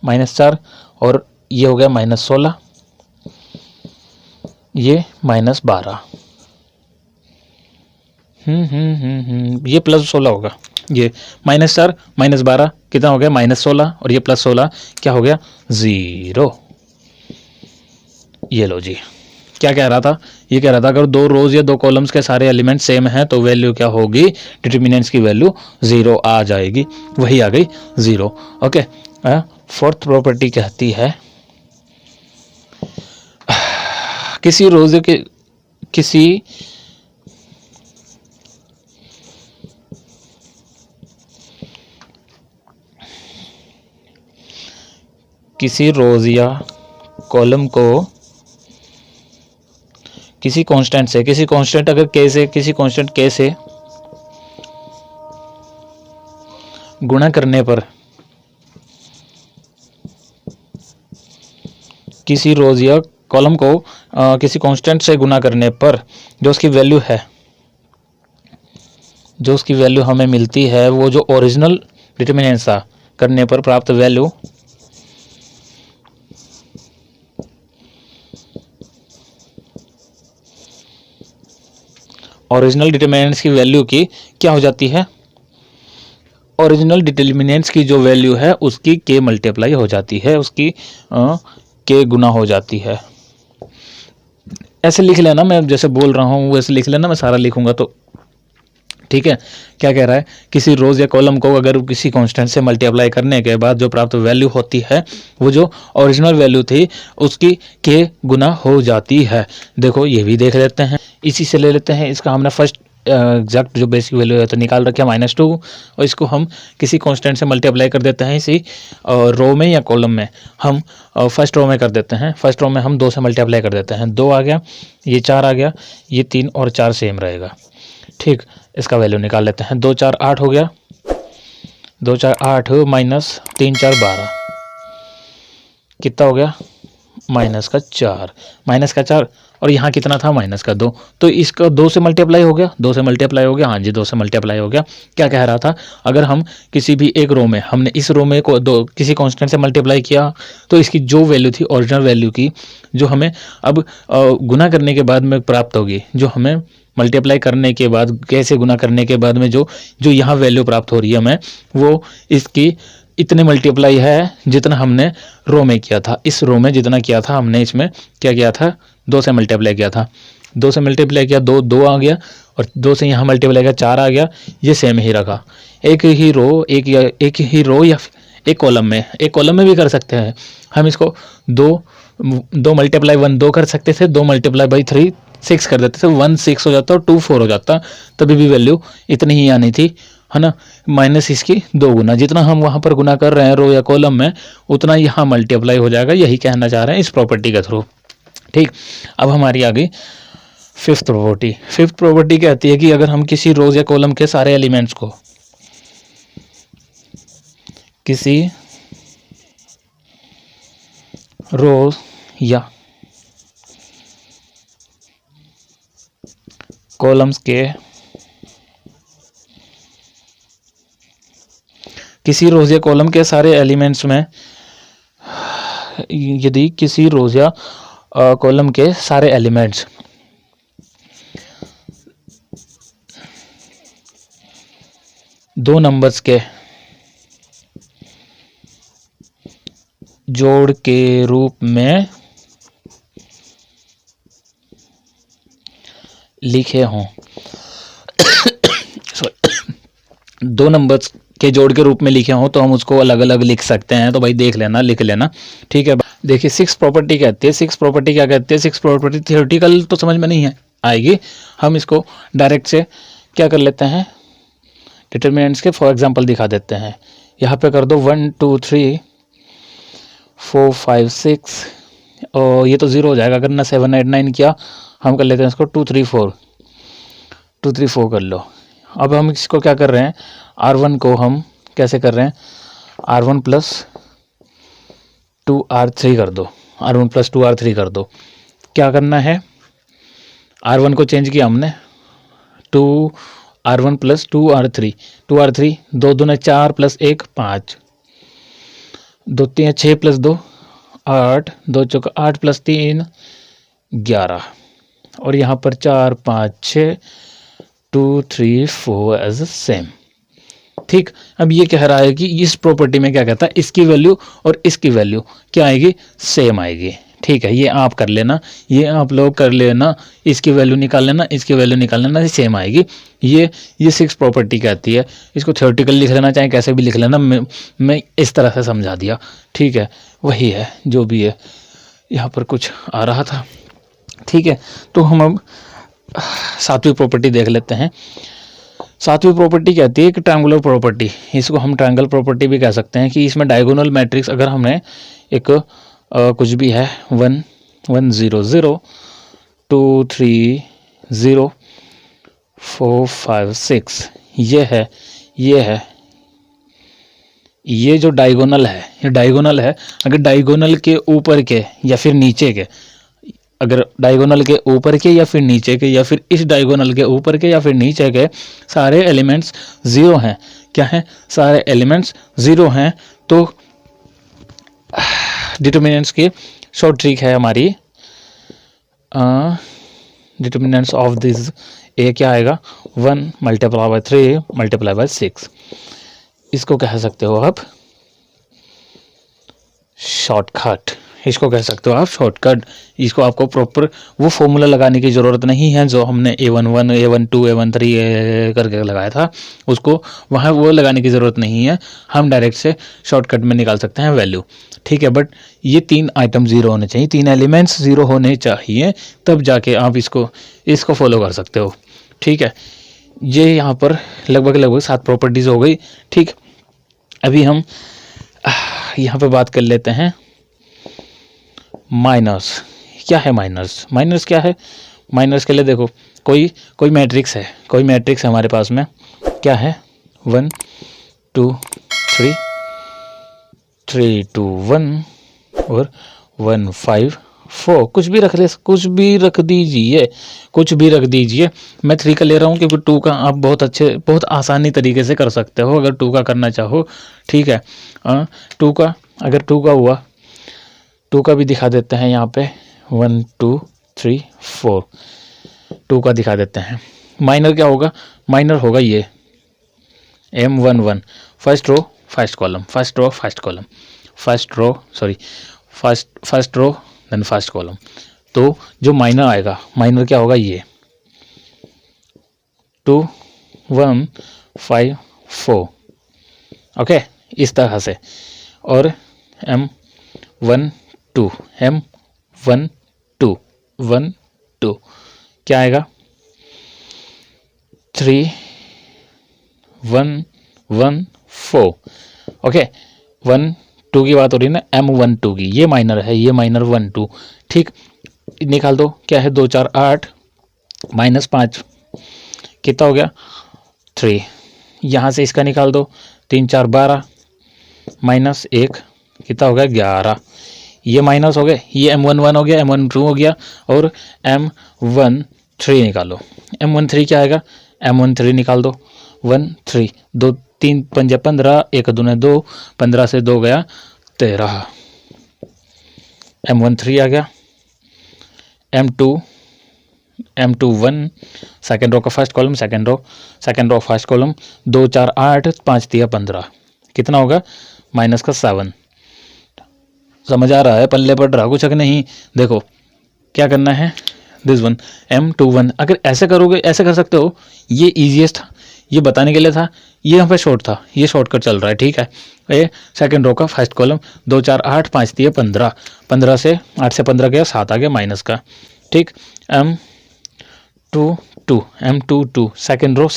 -4, और ये हो गया -16, ये -12। ये +16 होगा। ये -4 -12 कितना हो गया? -16, और ये +16 क्या हो गया? 0। ये लो जी, क्या कह रहा था? ये कह रहा था अगर दो रोज या दो कॉलम्स के सारे एलिमेंट सेम हैं तो वैल्यू क्या होगी? डिटर्मिनेंट्स की वैल्यू 0 आ जाएगी। वही आ गई 0। ओके, फोर्थ प्रॉपर्टी कहती है किसी रोज के किसी रोज या कॉलम को किसी कांस्टेंट अगर किसी कांस्टेंट के से गुणा करने पर, किसी रोज या कॉलम को किसी कांस्टेंट से गुणा करने पर जो उसकी वैल्यू हमें मिलती है, वो जो ओरिजिनल डिटर्मिनेंट था करने पर प्राप्त वैल्यू ओरिजिनल डिटर्मिनेंट्स की वैल्यू की क्या हो जाती है? ओरिजिनल डिटर्मिनेंट्स की जो वैल्यू है उसकी के मल्टीप्लाई हो जाती है, उसकी के गुना हो जाती है। ऐसे लिख लेना, मैं जैसे बोल रहा हूँ वैसे लिख लेना, मैं सारा लिखूंगा तो ठीक है, क्या कह रहा है, किसी रोज या कॉलम को अगर किसी कांस्टेंट से मल्टीप्लाई करने के बाद जो प्राप्त वैल्यू होती है वो जो ओरिजिनल वैल्यू थी उसकी के गुना हो जाती है। देखो ये भी देख लेते हैं, इसी से ले लेते हैं, इसका हमने फर्स्ट एग्जैक्ट जो बेसिक वैल्यू है तो निकाल रखे -2 और इसको हम किसी कांस्टेंट से मल्टीप्लाई कर देते हैं इसी रो में या कॉलम में। हम फर्स्ट रो में कर देते हैं, फर्स्ट रो में हम 2 से मल्टीप्लाई कर देते हैं, 2 आ गया, ये 4 आ गया, ये 3 और 4 सेम रहेगा। ठीक, इसका वैल्यू निकाल लेते हैं, 2 4 8 हो गया, 2 4 8 माइनस 3 4 12 कितना हो गया, -4 और यहाँ कितना था -2, तो इसका 2 से मल्टीप्लाई हो गया, 2 से मल्टीप्लाई हो गया, हाँ जी 2 से मल्टीप्लाई हो गया। क्या कह रहा था, अगर हम किसी भी एक रो में, हमने इस रो में को दो किसी कांस्टेंट से मल्टीप्लाई किया तो इसकी जो वैल्यू थी ओरिजिनल वैल्यू की, जो हमें अब गुना करने के बाद में प्राप्त होगी, जो हमें मल्टीप्लाई करने के बाद कैसे गुना करने के बाद में जो यहाँ वैल्यू प्राप्त हो रही है हमें, वो इसकी इतने मल्टीप्लाई है जितना हमने रो में किया था। इस रो में जितना किया था हमने इसमें क्या किया था, 2 से मल्टीप्लाई किया था, 2 से मल्टीप्लाई किया, 2 2 आ गया और 2 से यहाँ मल्टीप्लाई किया 4 आ गया, ये सेम ही रखा। एक ही रो या एक कॉलम में भी कर सकते हैं हम इसको, 2 मल्टीप्लाई 1 2 कर सकते थे, 2 मल्टीप्लाई बाई 3 6 कर देते थे, 1 6 हो जाता और 2 4 हो जाता, तभी भी वैल्यू इतनी ही आनी थी, है ना, माइनस इसकी 2 गुना, जितना हम वहाँ पर गुना कर रहे हैं रो या कॉलम में उतना यहाँ मल्टीप्लाई हो जाएगा, यही कहना चाह रहे हैं इस प्रॉपर्टी के थ्रू। ठीक, अब हमारी आ गई फिफ्थ प्रॉपर्टी। फिफ्थ प्रॉपर्टी कहती है कि अगर हम किसी रोज या कॉलम के सारे एलिमेंट्स को किसी रो या कॉलम्स के किसी रोज या कॉलम के सारे एलिमेंट्स में, यदि किसी रोज या कॉलम के सारे एलिमेंट्स दो नंबर्स के जोड़ के रूप में लिखे हों, दो नंबर्स के जोड़ के रूप में लिखे हों तो हम उसको अलग अलग लिख सकते हैं, तो भाई देख लेना, लिख लेना। ठीक है, देखिए सिक्स प्रॉपर्टी कहती है, सिक्स प्रॉपर्टी क्या कहती है, सिक्स प्रॉपर्टी थियोरेटिकल तो समझ में नहीं है आएगी, हम इसको डायरेक्ट से क्या कर लेते हैं, डिटर्मिनेंट्स के फॉर एग्जांपल दिखा देते हैं। यहाँ पे कर दो 1 2 3 4 5 6 और ये तो 0 हो जाएगा, अगर ना 7 8 9 किया, हम कर लेते हैं इसको 2 3 4 कर लो। अब हम इसको क्या कर रहे हैं, R1 को हम कैसे कर रहे हैं, R1 प्लस 2R3 कर दो, R1 प्लस 2R3 कर दो। क्या करना है, R1 को चेंज किया हमने, 2R1 plus 2R3, 2R3 2 दूने 4 plus 1 5, 2 3 6 plus 2 8, 2 चौका 8 प्लस 3 11 और यहाँ पर 4 5 6 2 3 4 एज सेम। ठीक, अब ये कह रहा है कि इस प्रॉपर्टी में क्या कहता है, इसकी वैल्यू और इसकी वैल्यू क्या आएगी, सेम आएगी। ठीक है, ये आप कर लेना, ये आप लोग कर लेना, इसकी वैल्यू निकाल लेना, इसकी वैल्यू निकाल लेना, ये सेम आएगी। ये सिक्स प्रॉपर्टी कहती है, इसको थ्योरेटिकल लिख लेना चाहे कैसे भी लिख लेना, मैं इस तरह से समझा दिया। ठीक है, वही है जो भी है, यहाँ पर कुछ आ रहा था। ठीक है, तो हम अब सातवीं प्रॉपर्टी देख लेते हैं। सातवीं प्रॉपर्टी कहती है कि ट्रायंगुलर प्रॉपर्टी, इसको हम ट्रायंगल प्रॉपर्टी भी कह सकते हैं, कि इसमें डायगोनल मैट्रिक्स अगर हमने एक कुछ भी है 1 1 0 0 2 3 0 4 5 6 ये है, ये जो डायगोनल है, ये डायगोनल है। अगर डायगोनल के ऊपर के या फिर नीचे के, अगर डायगोनल के ऊपर के या फिर नीचे के, या फिर इस डायगोनल के ऊपर के या फिर नीचे के सारे एलिमेंट्स ज़ीरो हैं, क्या हैं, सारे एलिमेंट्स ज़ीरो हैं, तो डिटर्मिनेंट्स की शॉर्ट ट्रिक है हमारी, डिटर्मिनेंट्स ऑफ दिस ए क्या आएगा, 1 मल्टीप्लाई बाय 3 मल्टीप्लाई बाय 6, इसको कह सकते हो आप शॉर्टकट। इसको कह सकते हो आप शॉर्टकट। इसको आपको प्रॉपर वो फॉर्मूला लगाने की ज़रूरत नहीं है जो हमने A11 A12 A13 करके लगाया था, उसको वहाँ वो लगाने की ज़रूरत नहीं है। हम डायरेक्ट से शॉर्टकट में निकाल सकते हैं वैल्यू, ठीक है। बट ये 3 आइटम ज़ीरो होने चाहिए, 3 एलिमेंट्स ज़ीरो होने चाहिए, तब जाके आप इसको फॉलो कर सकते हो, ठीक है। ये यहाँ पर लगभग 7 प्रॉपर्टीज़ हो गई, ठीक। अभी हम यहाँ पे बात कर लेते हैं माइनस। क्या है माइनस? माइनस क्या है? माइनस के लिए देखो, कोई मैट्रिक्स है, हमारे पास में, क्या है? 1 2 3 3 2 1 और 1 5 4, कुछ भी रख दीजिए। मैं 3 का ले रहा हूँ क्योंकि 2 का आप बहुत आसानी तरीके से कर सकते हो अगर 2 का करना चाहो, ठीक है। 2 का अगर 2 का हुआ, 2 का भी दिखा देते हैं यहाँ पे, 1 2 3 4 2 का दिखा देते हैं। माइनर क्या होगा? माइनर होगा ये M11, first row first column, first row then first column. तो जो माइनर आएगा, माइनर क्या होगा? ये 2 1 5 4, ओके, इस तरह से। और M1 2 M1 2 1 2 क्या आएगा? 3 1 1 4, ओके। 1 2 की बात हो रही है ना, M12 की, ये माइनर है, ये माइनर 1 2, ठीक। निकाल दो, क्या है? 2 4 8 -5 कितना हो गया? 3। यहाँ से इसका निकाल दो, 3 4 12 -1 कितना हो गया? 11। ये माइनस हो गए, ये M11 हो गया, M12 हो गया, और M13 निकालो। M13 क्या आएगा? M13 निकाल दो, 1 3 2 3 5 15, 1 2 2, 15 से 2 गया 13, M13 आ गया। M2 1, सेकेंड रो का first column, second row first column, 2 4 8 5 3 15 कितना होगा? माइनस का 7। समझ आ रहा है? पल्ले पड़ रहा कुछ नहीं? देखो क्या करना है, दिस वन M21, अगर ऐसे करोगे, ऐसे कर सकते हो, ये ईजीएस्ट था, ये बताने के लिए था, ये यहाँ पे शॉर्ट था, ये शॉर्टकट चल रहा है, ठीक है। ये सेकंड रो का फर्स्ट कॉलम, 2 4 8 5 3 15, 15 से 8 से 15 गया 7 आ गया माइनस का, ठीक। M22 second row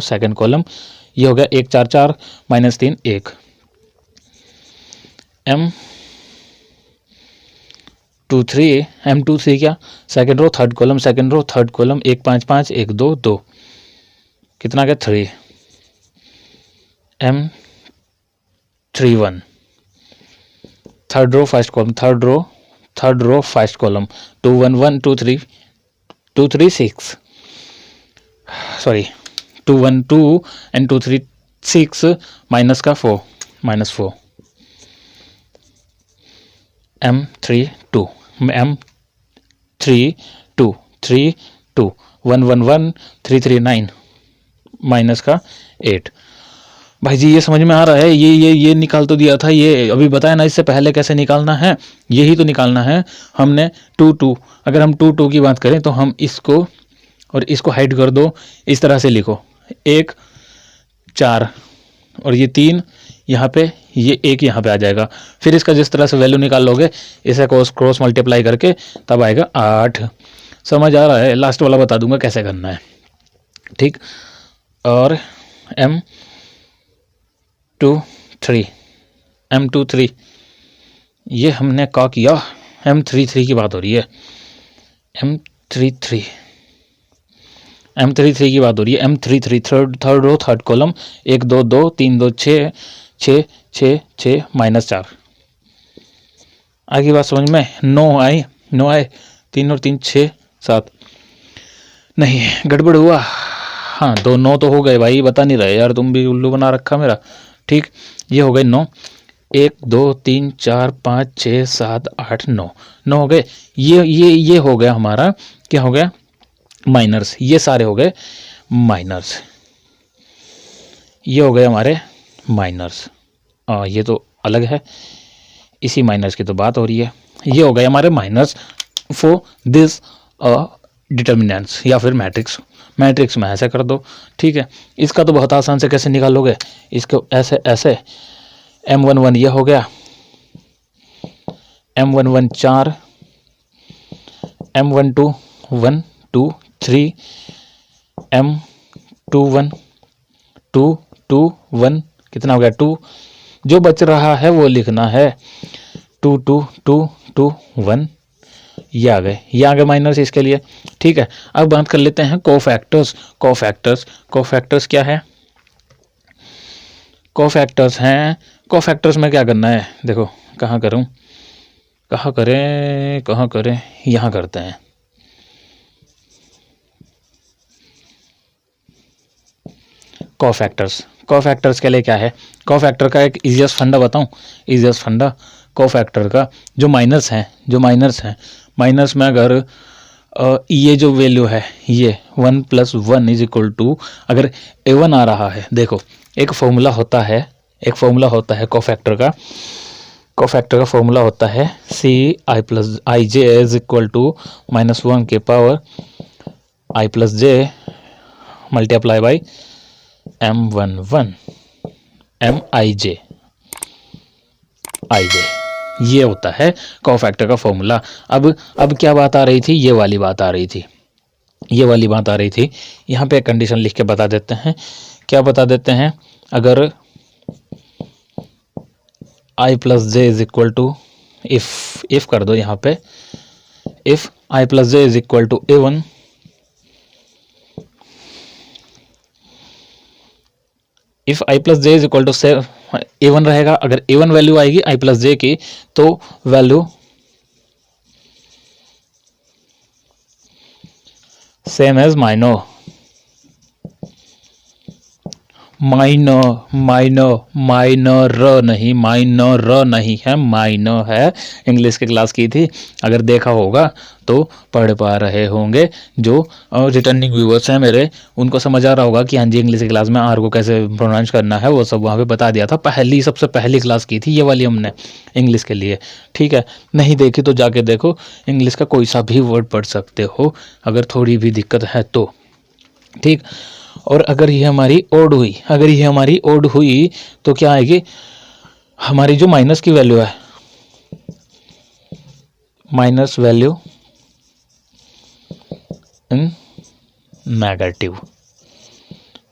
second column, ये हो गया 1 4 4 -3 1। M23 क्या? सेकंड रो थर्ड कॉलम, 1 5 5 1 2 2 कितना गया? 3। M31 third row first column, 2 1 1 2 3 2 3 6, sorry 2 1 2 and 2 3 6 minus का 4 -4। M32 M32 3 2 1 1 1 3 3 9 माइनस का 8। भाई जी ये समझ में आ रहा है? ये निकाल तो दिया था, ये अभी बताया ना, इससे पहले कैसे निकालना है, यही तो निकालना है हमने। 2 2, अगर हम 2 2 की बात करें तो हम इसको और इसको हाइड कर दो, इस तरह से लिखो, 1 4 और ये 3 यहाँ पे, ये 1 यहाँ पे आ जाएगा। फिर इसका जिस तरह से वैल्यू निकाल लोगे, इसे क्रॉस मल्टीप्लाई करके तब आएगा 8। समझ आ रहा है? लास्ट वाला बता दूंगा कैसे करना है, ठीक। और M23 ये हमने क्या किया? M33 की बात हो रही है, M33 की बात हो रही है। M33 third row third column, 1 2 2 3 2 6 6 6 6 -4। आगे बात समझ में? 9 आए 3 और 3 6 7, नहीं गड़बड़ हुआ, हाँ 2 9 तो हो गए भाई, बता नहीं रहे यार, तुम भी उल्लू बना रखा मेरा, ठीक। ये हो गए 9, 1 2 3 4 5 6 7 8 9 हो गए। ये हो गया हमारा, क्या हो गया? माइनर्स। ये सारे हो गए माइनर्स, ये हो गए हमारे माइनर्स। ये तो अलग है, इसी माइनस की तो बात हो रही है। ये हो गए हमारे माइनस फॉर दिस डिटर्मिनेंट्स या फिर मैट्रिक्स। मैट्रिक्स में ऐसे कर दो, ठीक है। इसका तो बहुत आसान से कैसे निकालोगे, इसको ऐसे ऐसे M11 ये हो गया, M11 4, M12 1 2 3, M21 2 2 1 कितना हो गया 2। जो बच रहा है वो लिखना है 2 2 2 2 1, ये आ गए माइनस इसके लिए, ठीक है। अब बात कर लेते हैं कोफैक्टर्स। कोफैक्टर्स क्या है, कोफैक्टर्स हैं, कोफैक्टर्स में क्या करना है, देखो कहाँ करूँ, कहाँ करें, यहाँ करते हैं। कोफैक्टर्स के लिए क्या है, कोफैक्टर का एक इजीएस्ट फंडा बताऊं, इजीएस्ट फंडा कोफैक्टर का, जो माइनस हैं माइनस में अगर ये जो वैल्यू है ये 1 + 1 = अगर A1 आ रहा है, देखो एक फॉर्मूला होता है कोफैक्टर का फॉर्मूला होता है CI + IJ -1 के power I + J × M11 MIJ, ये होता है कोफैक्टर का फॉर्मूला। अब क्या बात आ रही थी, ये वाली बात आ रही थी। यहाँ पे एक कंडीशन लिख के बता देते हैं, क्या बता देते हैं, अगर I + J इफ कर दो यहाँ पे, if I + J A1, if I + J A1 रहेगा, अगर A1 वैल्यू आएगी I + J की तो वैल्यू सेम एज माइनर नहीं है, माइनर है। इंग्लिश की क्लास की थी, अगर देखा होगा तो पढ़ पा रहे होंगे, जो रिटर्निंग व्यूअर्स हैं मेरे, उनको समझ आ रहा होगा कि हाँ जी इंग्लिश की क्लास में आर को कैसे प्रोनाउंस करना है, वो सब वहाँ पे बता दिया था। सबसे पहली क्लास की थी ये वाली हमने इंग्लिश के लिए, ठीक है। नहीं देखी तो जाके देखो, इंग्लिश का कोई सा भी वर्ड पढ़ सकते हो अगर थोड़ी भी दिक्कत है तो, ठीक। और अगर ये हमारी ओड हुई तो क्या आएगी, हमारी जो माइनस की वैल्यू है, माइनस वैल्यू इन नेगेटिव,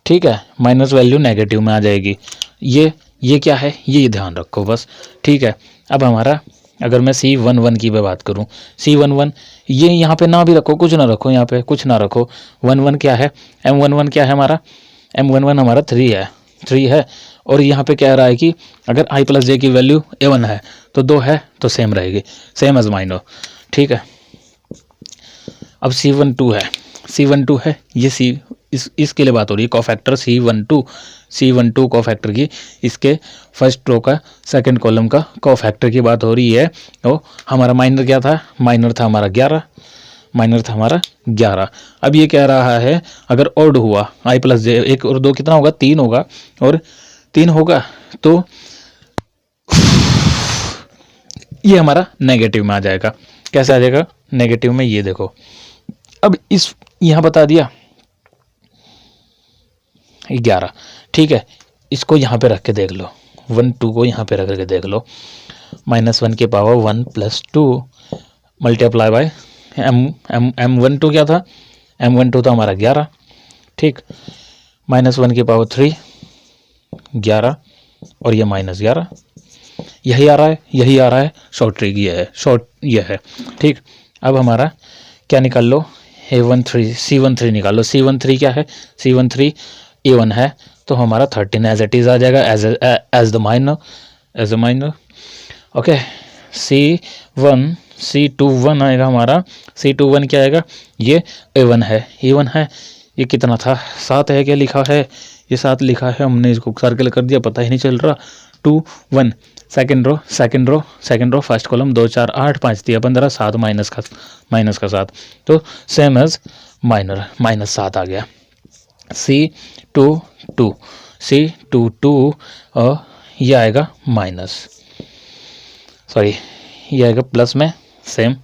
ठीक है, माइनस वैल्यू नेगेटिव में आ जाएगी। ये क्या है, ये ध्यान रखो बस, ठीक है। अब हमारा, अगर मैं C11 की बात करूं, C11 ये यहाँ पे ना भी रखो, कुछ ना रखो, यहाँ पे कुछ ना रखो। 11 क्या है, M11 क्या है हमारा, M11 हमारा 3 है। और यहाँ पे कह रहा है कि अगर I + J की वैल्यू A1 है तो 2 है तो सेम रहेगी, सेम एज माइनर, ठीक है। अब C12 है, ये इसके लिए बात हो रही है, कोफैक्टर C12 कोफैक्टर की, इसके फर्स्ट रो का सेकंड कॉलम का कोफैक्टर की बात हो रही है। तो हमारा माइनर क्या था, माइनर था हमारा 11। अब ये कह रहा है अगर ऑड हुआ I + J 1 और 2 कितना होगा, 3 होगा, और 3 होगा तो ये हमारा नेगेटिव में आ जाएगा। कैसे आ जाएगा नेगेटिव में, ये देखो। अब इस यहाँ बता दिया 11, ठीक है। इसको यहाँ पे रख के देख लो, 1 2 को यहाँ पे रख के देख लो, -1 की पावर 1 + 2 × M12 क्या था, M12 था हमारा 11, ठीक। -1 की पावर 3 11 और ये -11, यही आ रहा है, शॉर्ट ट्रिक ये है, ठीक। अब हमारा क्या निकाल लो, C13 निकाल लो। C13 क्या है, C13 A1 है तो हमारा 13 एज इट इज आ जाएगा, as a minor, okay. C21 आएगा हमारा, C21 क्या आएगा, ये A1 है, ये कितना था, 7 है, क्या लिखा है, ये 7 लिखा है, हमने इसको सर्कल कर दिया, पता ही नहीं चल रहा। 2 1 second row first column, 2 4 8 5 3 15 7 minus का 7, तो सेम एज माइनर, -7 आ गया। C22 ये आएगा माइनस, सॉरी, ये आएगा प्लस में सेम,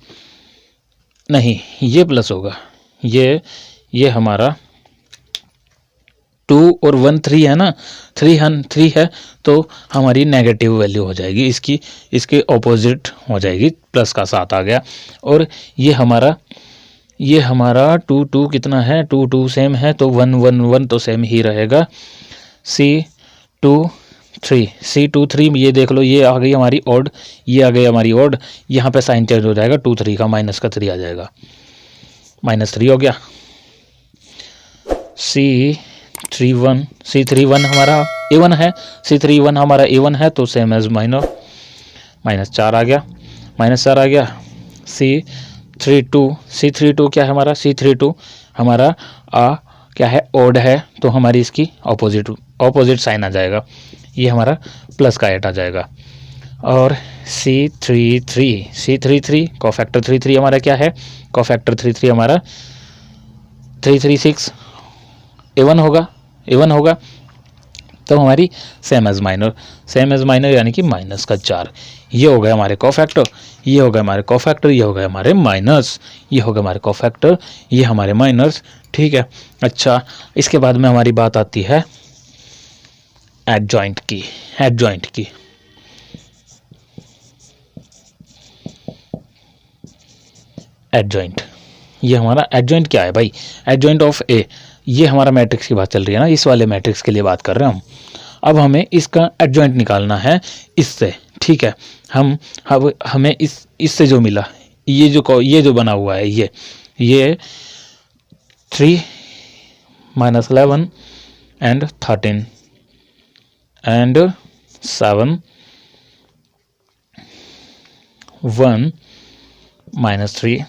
नहीं ये प्लस होगा, ये हमारा 2 और 1 3 है ना, 3 है तो हमारी नेगेटिव वैल्यू हो जाएगी, इसके ऑपोजिट हो जाएगी, प्लस का साथ आ गया। और ये हमारा 2 2 कितना है, 2 2 सेम है तो 1 1 1 तो सेम ही रहेगा। C2 3 ये देख लो, ये आ गई हमारी ऑड, ये आ गई हमारी ऑड, यहाँ पे साइन चेंज हो जाएगा, 2 3 का माइनस का 3 आ जाएगा, -3 हो गया। C31 हमारा A1 है, C31 हमारा A1 है तो सेम एज -4 आ गया, C32 क्या है हमारा, C32 हमारा क्या है, ऑड है तो हमारी इसकी ऑपोजिट साइन आ जाएगा, ये हमारा प्लस का 8 आ जाएगा। और C33 कोफैक्टर 33 हमारा क्या है, कोफैक्टर 33 हमारा 336 A1 होगा तो हमारी सेम एज माइनर यानी कि -4। ये हो गए हमारे कोफैक्टर, ये हो गए हमारे कोफैक्टर, ये हो गए हमारे माइनस, ये हो गए हमारे कोफैक्टर, ये हमारे माइनस, ठीक है। अच्छा, इसके बाद में हमारी बात आती है एडजॉइंट की। एडजॉइंट, ये हमारा एडजॉइंट क्या है भाई, एडजॉइंट ऑफ ए, ये हमारा मैट्रिक्स की बात चल रही है ना, इस वाले मैट्रिक्स के लिए बात कर रहे हैं हम। अब हमें इसका एडजॉइंट निकालना है इससे, ठीक है। हमें इससे जो मिला, ये जो बना हुआ है, ये 3 -11 एंड 13 एंड 7 1 -3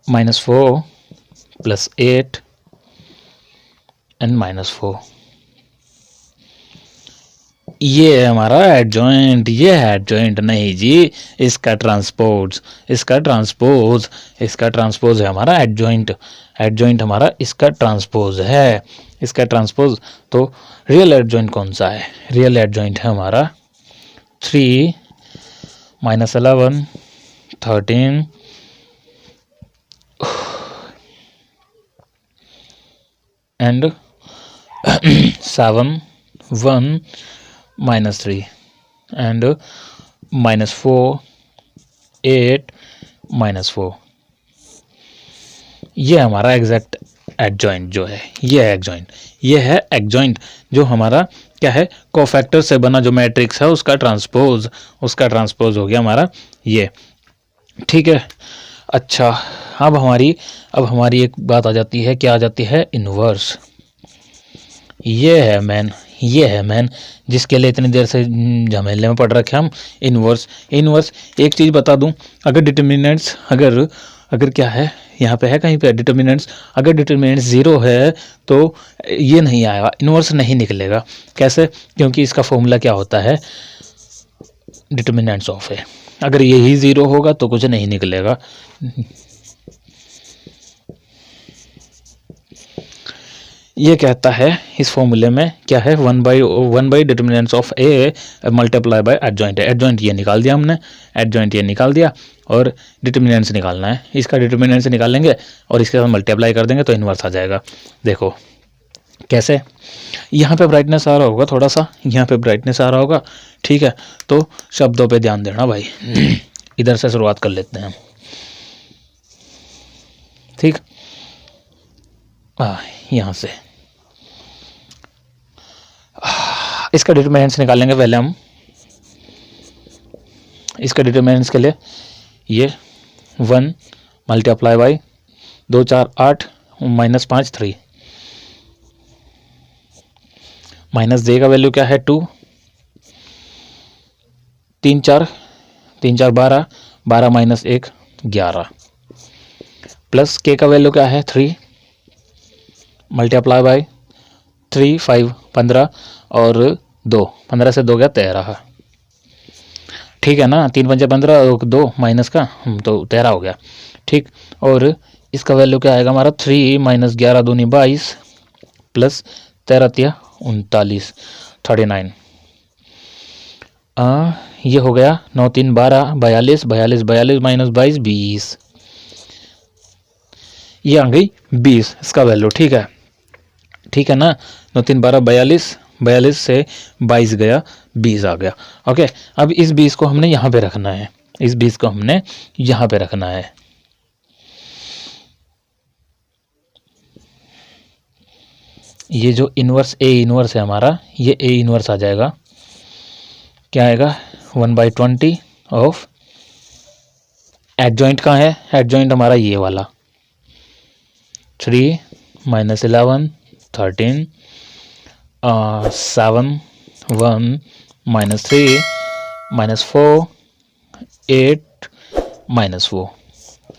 -4 +8 एंड -4, ये है हमारा एडजॉइंट। ये है एडजॉइंट नहीं जी, इसका ट्रांसपोज है हमारा एडजॉइंट हमारा इसका ट्रांसपोज है, तो रियल एडजॉइंट कौन सा है, रियल एडजॉइंट है हमारा 3 -11 13 एंड 7 1 -3 एंड -4 8 -4, ये हमारा एग्जैक्ट एडजॉइंट जो है, ये है एडजॉइंट जो हमारा क्या है, कोफैक्टर से बना जो मैट्रिक्स है उसका ट्रांसपोज हो गया हमारा ये, ठीक है। अच्छा, अब हमारी एक बात आ जाती है, क्या आ जाती है, इन्वर्स। ये है मैन जिसके लिए इतनी देर से झमेले में पड़ रखे हम। इन्वर्स एक चीज़ बता दूं, अगर डिटर्मिनेंट्स अगर क्या है, यहाँ पे है कहीं पे डिटर्मिनेंट्स, अगर डिटर्मिनेंट्स 0 है तो ये नहीं आएगा, इन्वर्स नहीं निकलेगा। कैसे, क्योंकि इसका फॉर्मूला क्या होता है, डिटर्मिनेंट्स ऑफ है, अगर यही 0 होगा तो कुछ नहीं निकलेगा। ये कहता है इस फॉर्मूले में क्या है, 1 by determinants of A multiply by adjoint. Adjoint ये निकाल दिया हमने, और डिटर्मिनेंट्स निकालना है, इसका डिटर्मिनेंट्स निकालेंगे और इसके साथ मल्टीप्लाई कर देंगे तो इन्वर्स आ जाएगा। देखो कैसे, यहाँ पे ब्राइटनेस आ रहा होगा थोड़ा सा, यहाँ पे ब्राइटनेस आ रहा होगा, ठीक है। तो शब्दों पे ध्यान देना भाई। इधर से शुरुआत कर लेते हैं, ठीक। यहाँ से इसका डिटर्मिनेंट्स निकालेंगे पहले हम। इसका डिटर्मिनेंट्स के लिए ये 1 मल्टीप्लाई बाई 2 4 8 -5 3, माइनस जे का वैल्यू क्या है 2, 3 4 12 -1 11, प्लस के का वैल्यू क्या है 3 मल्टीप्लाई बाई 3 5 15 और 2, 15 से 2 गया 13, ठीक है ना। 3 5 15 2 माइनस का तो 13 हो गया, ठीक। और इसका वैल्यू क्या आएगा हमारा 3 -11 दूनी 22 प्लस 13 39 39। ये हो गया 9 3 12 42 42 42 माइनस 22 20, ये आ गई 20 इसका वैल्यू। ठीक है ना। 9 3 12 42, 42 से 22 गया, 20 आ गया। ओके, अब इस 20 को हमने यहाँ पे रखना है, इस 20 को हमने यहाँ पे रखना है। ये जो इनवर्स ए इनवर्स है हमारा, ये ए इनवर्स आ जाएगा, क्या आएगा 1/20 ऑफ एडजॉइंट कहाँ है, एडजॉइंट हमारा ये वाला 3 माइनस 11 13 7 1 माइनस 3 माइनस 4 8 माइनस 4।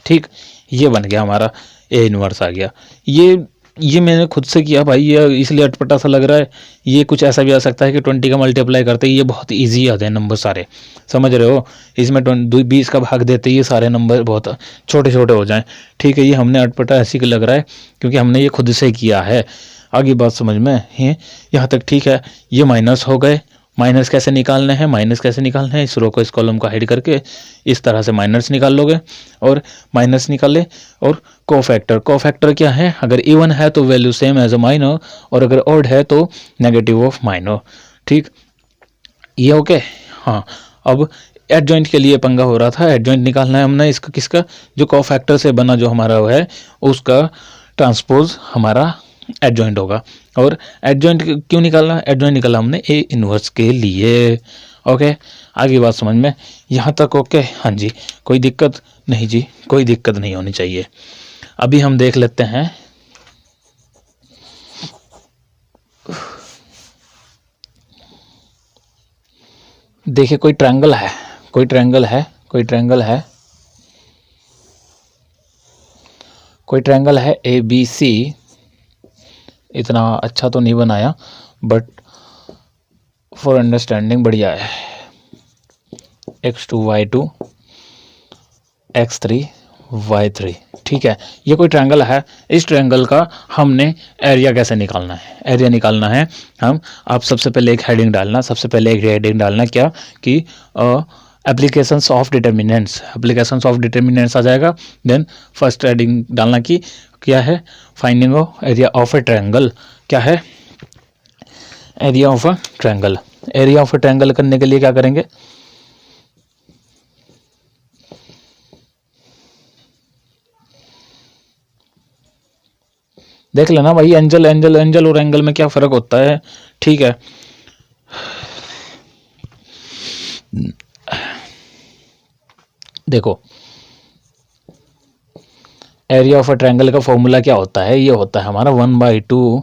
ठीक, ये बन गया हमारा ए इनवर्स आ गया। ये मैंने खुद से किया भाई, ये इसलिए अटपटा सा लग रहा है। ये कुछ ऐसा भी आ सकता है कि 20 का मल्टीप्लाई करते ही ये बहुत इजी आते हैं नंबर सारे, समझ रहे हो। इसमें 20 का भाग देते ही ये सारे नंबर बहुत छोटे छोटे हो जाएं। ठीक है, ये हमने अटपटा ऐसी लग रहा है क्योंकि हमने ये खुद से किया है। आगे बात समझ में है यहाँ तक, ठीक है। ये माइनस हो गए, माइनस कैसे निकालने हैं, माइनस कैसे निकालना है, इस रो को इस कॉलम को हाइड करके इस तरह से माइनस निकाल लोगे, और माइनस निकाले। और कोफैक्टर क्या है, अगर इवन है तो value same as a minor, और अगर ऑड है तो नेगेटिव ऑफ माइनर। ठीक, ये ओके। हाँ, अब एडजॉइंट के लिए पंगा हो रहा था, एडजॉइंट निकालना है हमने इसका, किसका, जो कोफैक्टर से बना जो हमारा है उसका ट्रांसपोज हमारा एडजॉइंट होगा। और एडजॉइंट क्यों निकालना, एडजॉइंट निकाला हमने ए इनवर्स के लिए। ओके, आगे बात समझ में यहाँ तक ओके। हाँ जी, कोई दिक्कत नहीं जी, कोई दिक्कत नहीं होनी चाहिए। अभी हम देख लेते हैं, देखिए कोई ट्रायंगल है, कोई ट्रायंगल है, कोई ट्रायंगल है, कोई ट्रायंगल है ए बी सी। इतना अच्छा तो नहीं बनाया बट फॉर अंडरस्टैंडिंग बढ़िया है। x2 y2 x3 y3, ठीक है। ये कोई ट्रायंगल है, इस ट्रायंगल का हमने एरिया कैसे निकालना है, एरिया निकालना है हम, आप सबसे पहले एक हेडिंग डालना, सबसे पहले एक हेडिंग डालना क्या कि applications of determinants, applications of determinants आ जाएगा। देन फर्स्ट हेडिंग डालना कि क्या है, finding of area of a triangle. क्या है, area of a triangle. Area of a triangle करने के लिए क्या करेंगे, देख लेना भाई, एंजल एंजल एंजल और एंगल में क्या फर्क होता है। ठीक है, देखो एरिया ऑफ अ ट्रायंगल का फॉर्मूला क्या होता है, ये होता है हमारा 1/2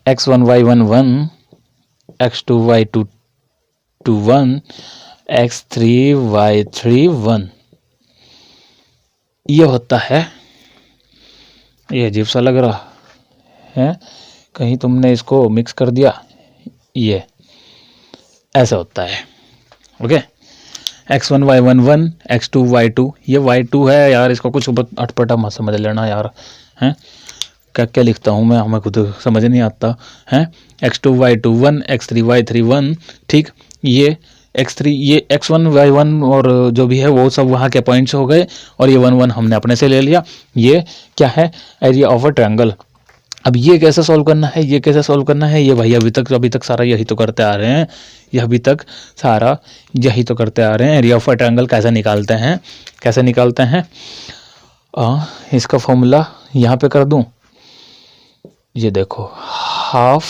x1 y1 1 x2 y2 2 1 x3 y3 1। ये होता है, ये अजीब सा लग रहा है, कहीं तुमने इसको मिक्स कर दिया, ये ऐसा होता है। Okay, x1 y1 1 x2 y2, ये y2 है यार, इसको कुछ अटपटा मत समझ लेना यार, हैं क्या क्या लिखता हूँ मैं, हमें खुद समझ नहीं आता है। x2 y2 1 x3 y3 1, ठीक। ये x3, ये x1 y1 और जो भी है वो सब वहाँ के पॉइंट्स हो गए, और ये 1 1 हमने अपने से ले लिया। ये क्या है, एरिया ऑफ अ ट्रायंगल। अब ये कैसे सॉल्व करना है, ये कैसे सॉल्व करना है, ये भाई अभी तक सारा यही तो करते आ रहे हैं, ये अभी तक सारा यही तो करते आ रहे हैं। एरिया ऑफ अ ट्रायंगल कैसे निकालते हैं, कैसे निकालते हैं, इसका फॉर्मूला यहाँ पे कर दूं, ये देखो हाफ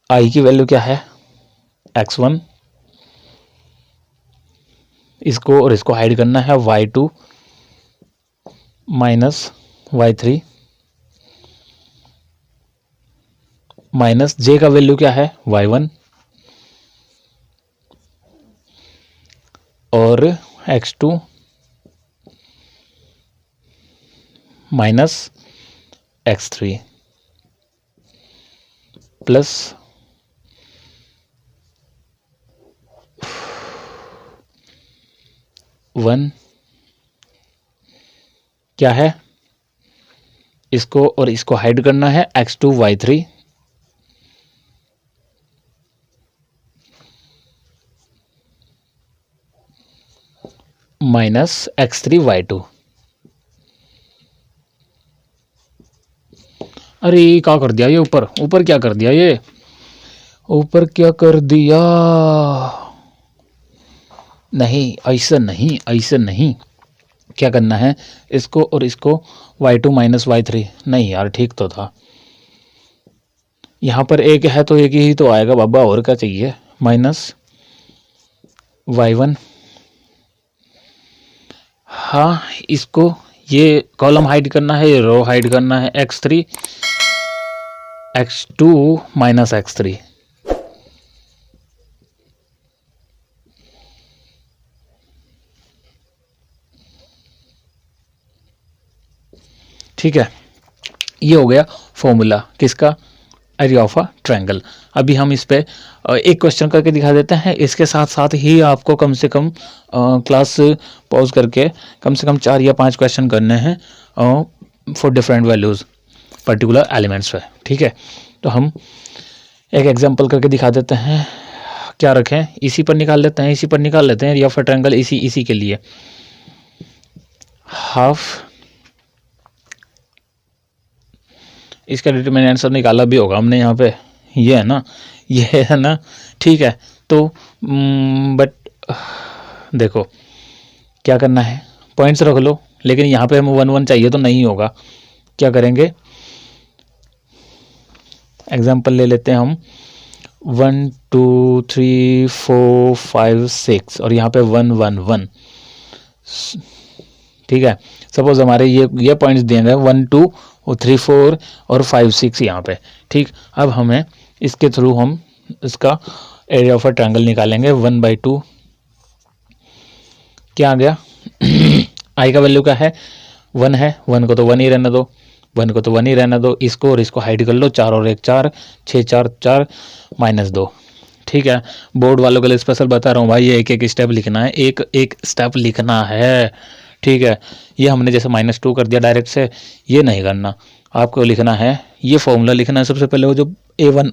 आई की वैल्यू क्या है x1, इसको और इसको हाइड करना है y2 minus y3 minus j का वैल्यू क्या है y1 और x2 माइनस x3 प्लस 1 क्या है इसको और इसको हाइड करना है, x2 y3 minus x3 y2। अरे क्या कर दिया ये, ऊपर ऊपर क्या कर दिया ये, ऊपर क्या कर दिया, नहीं ऐसा नहीं, ऐसा नहीं, क्या करना है, इसको और इसको y2 माइनस y3, नहीं यार ठीक तो था, यहाँ पर एक है तो एक ही तो आएगा बाबा, और क्या चाहिए, माइनस y1, हाँ इसको ये कॉलम हाइड करना है, ये रो हाइड करना है, x3 x2 माइनस x3, ठीक है। ये हो गया फॉर्मूला किसका, एरिया ऑफ अ ट्रायंगल। अभी हम इस पे एक क्वेश्चन करके दिखा देते हैं, इसके साथ साथ ही आपको कम से कम क्लास पॉज करके कम से कम 4 या 5 क्वेश्चन करने हैं for different values particular elements पे, ठीक है। तो हम एक एग्जांपल करके दिखा देते हैं, क्या रखें, इसी पर निकाल लेते हैं, इसी पर निकाल लेते हैं एरिया ऑफ अ ट्रायंगल, इसी के लिए हाफ, इसका डिटरमिनेंट आंसर निकाला भी होगा हमने यहाँ पे, ये है ना, ये है ना, ठीक है। तो बट देखो क्या करना है, पॉइंट्स रख लो, लेकिन यहाँ पे हमें 1 1 चाहिए तो नहीं होगा, क्या करेंगे, एग्जांपल ले लेते हैं हम 1 2 3 4 5 6 और यहाँ पे 1 1 1, ठीक है। सपोज हमारे ये पॉइंट्स दिए गए 1 2 और 3 4 और 5 6 यहाँ पे, ठीक। अब हमें इसके थ्रू हम इसका एरिया ऑफ अ ट्रायंगल निकालेंगे, 1/2 क्या आ गया आई का वैल्यू क्या है, 1 है, 1 को तो 1 ही रहने दो, 1 को तो 1 ही रहने दो, इसको और इसको हाइड कर लो, 4 और 1 4, 6 4 4 माइनस 2, ठीक है। बोर्ड वालों के लिए स्पेशल बता रहा हूँ भाई, ये एक एक स्टेप लिखना है, एक एक स्टेप लिखना है, ठीक है। ये हमने जैसे -2 कर दिया डायरेक्ट से, ये नहीं करना, आपको लिखना है, ये फॉर्मूला लिखना है सबसे पहले, वो जो A1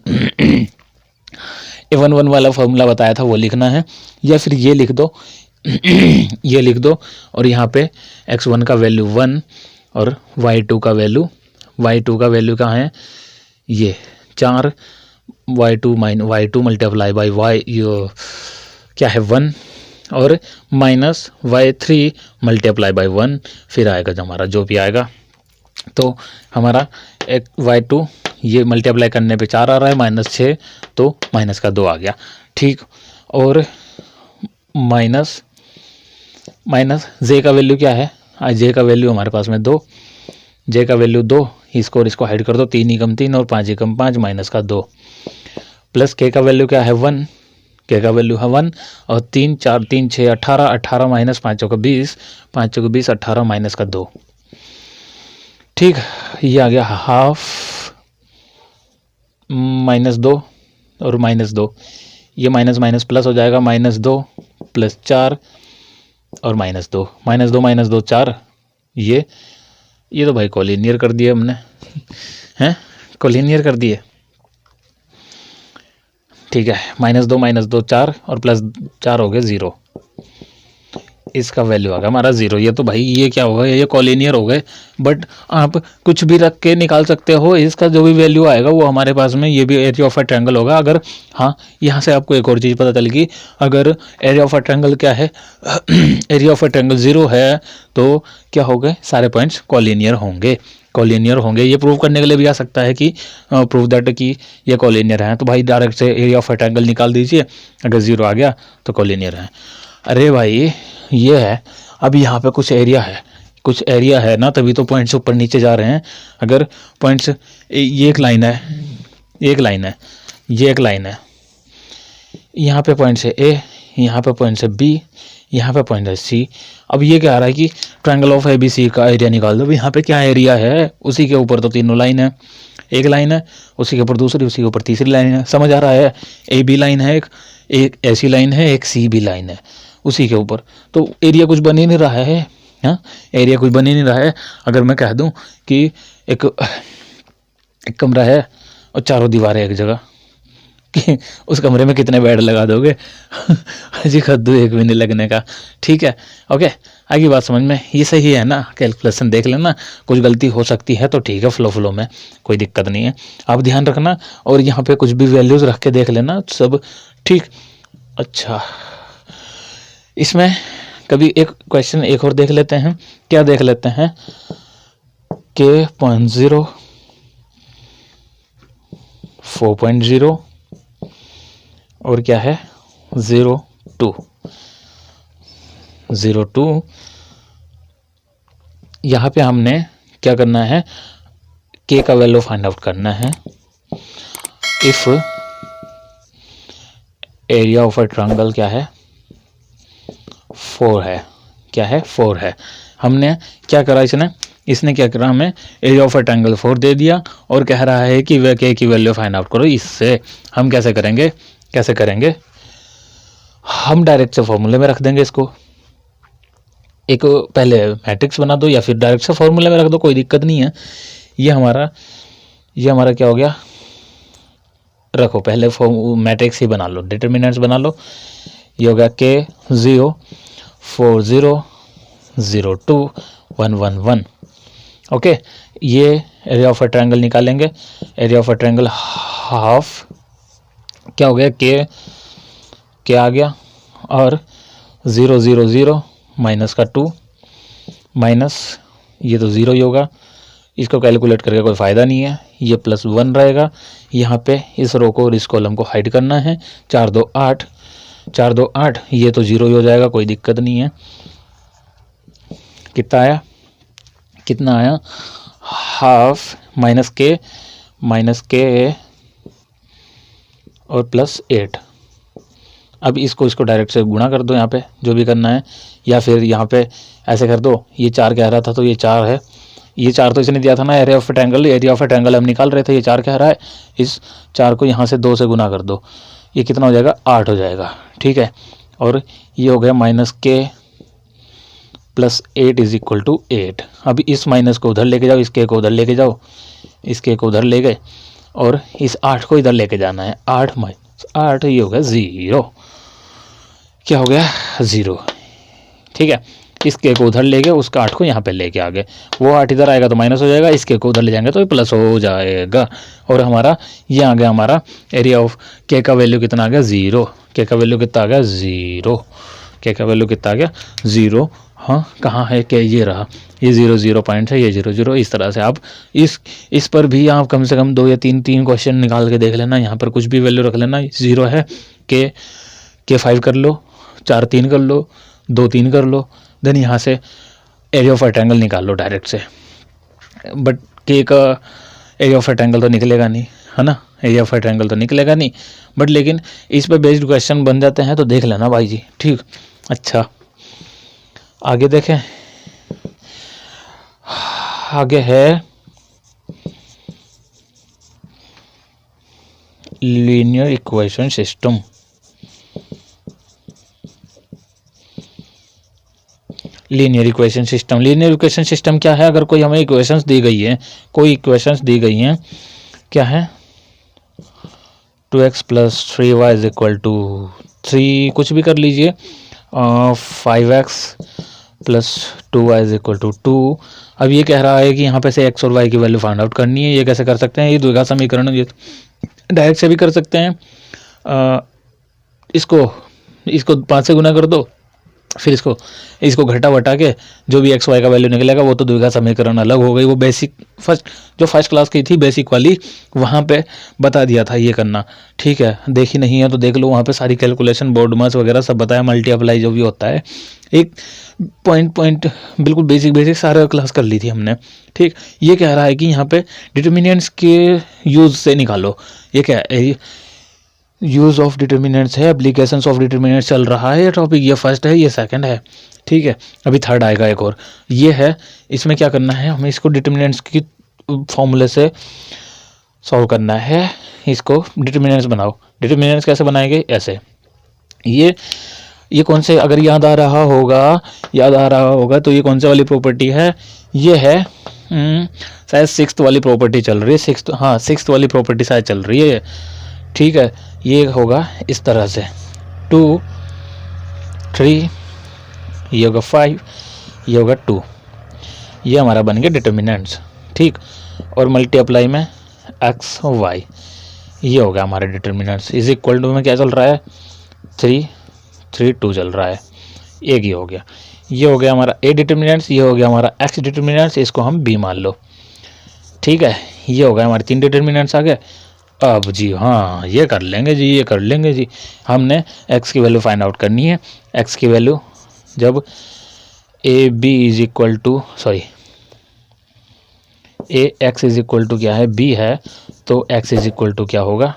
A11 वाला फॉर्मूला बताया था वो लिखना है, या फिर ये लिख दो ये लिख दो, और यहाँ पे x1 का वैल्यू 1 और y2 का वैल्यू कहाँ है, ये 4, y2 मल्टीप्लाई बाई y क्या है 1 और माइनस y3 मल्टीप्लाई बाई 1, फिर आएगा जो हमारा जो भी आएगा। तो हमारा एक y2 ये मल्टीप्लाई करने पे 4 आ रहा है, -6 तो माइनस का 2 आ गया, ठीक। और माइनस j का वैल्यू क्या है, j का वैल्यू हमारे पास में 2, j का वैल्यू 2, इसको और इसको हाइड कर दो, 3 एकम 3 और 5 एकम 5 माइनस का 2, प्लस k का वैल्यू क्या है 1, k का वैल्यू है 1 और 3 4 3 6 18 18 माइनस 5 चौका 20 5 चौका 20 18 माइनस का 2, ठीक। ये आ गया हाफ -2 और -2, ये माइनस माइनस प्लस हो जाएगा, -2 प्लस 4 और -2 -2 4, ये तो भाई कोलिनियर कर दिए हमने हैं, कोलिनियर कर दिए, ठीक है। -2 4 और प्लस 4 हो गए 0, इसका वैल्यू आ गया हमारा 0। ये तो भाई ये क्या होगा, ये कोलिनियर हो गए, बट आप कुछ भी रख के निकाल सकते हो, इसका जो भी वैल्यू आएगा वो हमारे पास में ये भी एरिया ऑफ अ ट्रायंगल होगा। अगर हाँ, यहाँ से आपको एक और चीज़ पता चल गई, अगर एरिया ऑफ अ ट्रायंगल क्या है एरिया ऑफ अ ट्रायंगल 0 है तो क्या हो गए, सारे पॉइंट्स कोलिनियर होंगे। ये प्रूव करने के लिए भी आ सकता है कि प्रूव दैट कि ये कोलिनियर है, तो भाई डायरेक्ट से एरिया ऑफ अ ट्रायंगल निकाल दीजिए, अगर 0 आ गया तो कोलिनियर है। अरे भाई ये है, अब यहाँ पे कुछ एरिया है ना, तभी तो पॉइंट्स ऊपर नीचे जा रहे हैं। अगर पॉइंट्स ये एक लाइन है, ये एक लाइन है, यहाँ पे पॉइंट है A, यहाँ पे पॉइंट है B, यहाँ पे पॉइंट है C। अब ये क्या आ रहा है कि ट्रायंगल ऑफ ABC का एरिया निकाल दो, यहाँ पे क्या एरिया है, उसी के ऊपर तो तीनों लाइन है, एक लाइन है, उसी के ऊपर दूसरी, उसी के ऊपर तीसरी लाइन है, समझ आ रहा है। AB लाइन है, एक ऐसी लाइन है, एक CB लाइन है उसी के ऊपर, तो एरिया कुछ बन ही नहीं रहा है, हाँ, एरिया कुछ बन ही नहीं रहा है। अगर मैं कह दूं कि एक कमरा है और चारों दीवारें एक जगह, कि उस कमरे में कितने बेड लगा दोगे? जी कद्दू एक भी नहीं लगने का। ठीक है, ओके, आगे बात समझ में, ये सही है ना? कैलकुलेशन देख लेना, कुछ गलती हो सकती है तो ठीक है, फ्लो में कोई दिक्कत नहीं है, आप ध्यान रखना। और यहाँ पे कुछ भी वैल्यूज रख के देख लेना, सब ठीक। अच्छा, इसमें कभी एक क्वेश्चन एक और देख लेते हैं। क्या देख लेते हैं? के 0.0, 4.0 और क्या है 0.2। 0.2 यहाँ पे हमने क्या करना है, के का वैल्यू फाइंड आउट करना है। If area of a triangle क्या है, 4 है। क्या है? 4 है। हमने क्या करा, इसने क्या करा, हमें एरिया ऑफ अ ट्रायंगल 4 दे दिया और कह रहा है कि वह के की वैल्यू फाइंड आउट करो। इससे हम कैसे करेंगे, हम डायरेक्ट से फॉर्मूले में रख देंगे इसको। एक पहले मैट्रिक्स बना दो या फिर डायरेक्ट से फॉर्मूले में रख दो, कोई दिक्कत नहीं है। ये हमारा क्या हो गया, रखो पहले मैट्रिक्स ही बना लो, डिटरमिनेंट्स बना लो। ये हो गया के 0, 4, 0, 0, 2, 1, 1, 1। ओके, ये एरिया ऑफ अ ट्रायंगल निकालेंगे। Area of a triangle half क्या हो गया, के आ गया, और 0, 0, 0 माइनस का 2 माइनस ये तो 0 ही होगा, इसको कैलकुलेट करके कोई फ़ायदा नहीं है, ये +1 रहेगा। यहाँ पे इस रो को और इस कॉलम को हाइड करना है। 4, 2, 8, 4, 2, 8, ये तो 0 ही हो जाएगा, कोई दिक्कत नहीं है। कितना आया, हाफ माइनस के और +8। अब इसको डायरेक्ट से गुणा कर दो यहाँ पे, जो भी करना है, या फिर यहाँ पे ऐसे कर दो। ये 4 कह रहा था तो ये 4 है, ये 4 तो इसने दिया था ना, एरिया ऑफ अ ट्रायंगल हम निकाल रहे थे, ये 4 कह रहा है। इस 4 को यहाँ से 2 से गुना कर दो, ये कितना हो जाएगा, 8 हो जाएगा। ठीक है, और ये हो गया -k +8 इज इक्वल टू 8। अब इस माइनस को उधर लेके जाओ, इसके को उधर लेके जाओ, इसके को उधर ले गए, और इस 8 को इधर लेके जाना है। 8 माइनस 8, ये हो गया 0। क्या हो गया, 0। ठीक है, इसके को उधर ले गए, उसका 8 को यहाँ पे लेके आ गए, वो 8 इधर आएगा तो माइनस हो जाएगा, इसके को उधर ले जाएंगे तो प्लस हो जाएगा। और हमारा ये आ गया, हमारा एरिया ऑफ के का वैल्यू कितना आ गया, 0। के का वैल्यू कितना आ गया, 0। के का वैल्यू कितना आ गया, 0। हाँ, कहाँ है के, ये रहा, ये 0, 0 पॉइंट है, ये 0, 0। इस तरह से आप इस पर भी आप कम से कम 2 या 3 क्वेश्चन निकाल के देख लेना। यहाँ पर कुछ भी वैल्यू रख लेना, 0 है, के 5 कर लो, 4 3 कर लो, 2 3 कर लो, देन यहाँ से एरिया ऑफ अ ट्रायंगल निकाल लो डायरेक्ट से। बट के का एरिया ऑफ अ ट्रायंगल तो निकलेगा नहीं, है ना, एरिया ऑफ अ ट्रायंगल तो निकलेगा नहीं, बट लेकिन इस पर बेस्ड क्वेश्चन बन जाते हैं तो देख लेना भाई जी। ठीक, अच्छा आगे देखें, आगे है linear equation system. Linear equation system क्या है, अगर कोई हमें इक्वेशंस दी गई हैं, क्या है, 2x + 3y = 3, कुछ भी कर लीजिए, 5x + 2y = 2। अब ये कह रहा है कि यहाँ पे से x और y की वैल्यू फाइंड आउट करनी है। ये कैसे कर सकते हैं, ये द्विघात समीकरण डायरेक्ट से भी कर सकते हैं। इसको 5 से गुना कर दो, फिर इसको घटा वटा के जो भी x y का वैल्यू निकलेगा वो तो द्विघात समीकरण अलग हो गई। वो बेसिक फर्स्ट क्लास की थी, बेसिक वाली, वहाँ पे बता दिया था ये करना। ठीक है, देखी नहीं है तो देख लो, वहाँ पे सारी कैलकुलेशन, बोर्ड मास वगैरह सब बताया, मल्टीप्लाई जो भी होता है, एक पॉइंट बिल्कुल बेसिक सारा क्लास कर ली थी हमने। ठीक, ये कह रहा है कि यहाँ पे डिटर्मिनेंट्स के यूज से निकालो। ये क्या है, यूज ऑफ डिटर्मिनेंट्स है, एप्लीकेशंस ऑफ डिटर्मिनेंट्स चल रहा है ये टॉपिक, ये फर्स्ट है, ये सेकंड है। ठीक है, अभी थर्ड आएगा एक और, ये है, इसमें क्या करना है, हमें इसको डिटर्मिनेंट्स की फॉर्मूले से सॉल्व करना है। इसको डिटर्मिनेंट्स बनाओ। डिटर्मिनेंट्स कैसे बनाएंगे, ऐसे, ये ये कौन से, अगर याद आ रहा होगा तो ये कौन सी वाली प्रॉपर्टी है, ये है शायद सिक्स्थ वाली प्रॉपर्टी चल रही है, सिक्स्थ वाली प्रॉपर्टी शायद चल रही है। ठीक है, ये होगा इस तरह से 2 3, ये होगा 5, ये होगा 2, ये हमारा बन गया डिटर्मिनेंट्स। ठीक, और मल्टीप्लाई में एक्स वाई, ये हो गया हमारा डिटर्मिनेंट्स। इज इक्वल टू में क्या चल रहा है, 3 3 2 चल रहा है, एक ही हो गया। ये हो गया हमारा ए डिटर्मिनेंट्स, ये हो गया हमारा एक्स डिटर्मिनेंट्स, इसको हम बी मान लो। ठीक है, ये हो गया हमारे 3 डिटर्मिनेंट्स आ गए। अब जी हाँ, ये कर लेंगे जी, हमने एक्स की वैल्यू फाइंड आउट करनी है। एक्स की वैल्यू जब A B is equal to A x is equal to क्या है, बी है, तो एक्स इज इक्वल टू क्या होगा,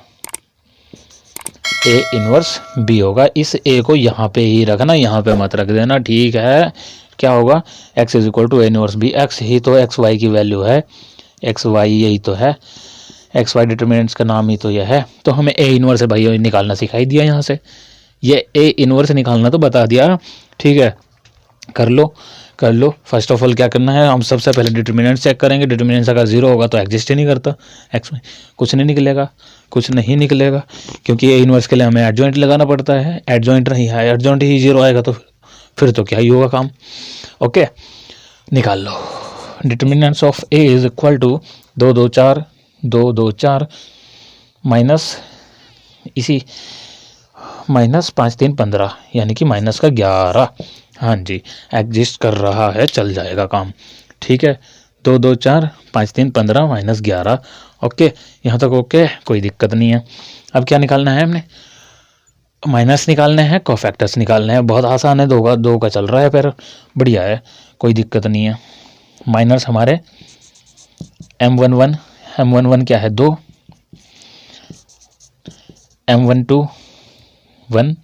ए इनवर्स बी होगा। इस ए को यहाँ पे ही रखना, यहाँ पे मत रख देना। ठीक है, क्या होगा, X is equal to A inverse B. X ही तो एक्स वाई की वैल्यू है, एक्स वाई यही तो है, एक्स वाई डिटर्मिनेंट्स का नाम ही तो यह है। तो हमें ए इनवर्स है भाई निकालना सिखाई दिया, यहाँ से ये ए इनवर्स निकालना तो बता दिया। ठीक है, कर लो। फर्स्ट ऑफ ऑल क्या करना है, हम सबसे पहले डिटर्मिनेंट चेक करेंगे। डिटर्मिनेंट अगर 0 होगा तो एग्जिस्ट ही नहीं करता, एक्स में कुछ नहीं निकलेगा, क्योंकि ए इनवर्स के लिए हमें एडजॉइंट लगाना पड़ता है। एडजॉइंट नहीं है, एडजॉइंट ही 0 आएगा तो फिर तो क्या ही होगा काम। ओके, निकाल लो। Determinants of A is equal to 2 2 4 minus इसी माइनस 5 3 15, यानी कि माइनस का 11। हाँ जी, एग्जिस्ट कर रहा है, चल जाएगा काम। ठीक है, 2 2 4 5 3 15 माइनस 11। ओके, यहाँ तक ओके, कोई दिक्कत नहीं है। अब क्या निकालना है हमने, माइनस निकालने हैं, कोफैक्टर्स निकालने हैं। बहुत आसान है, दो का चल रहा है, पर बढ़िया है, कोई दिक्कत नहीं है। माइनस हमारे m11 क्या है 2, m12 1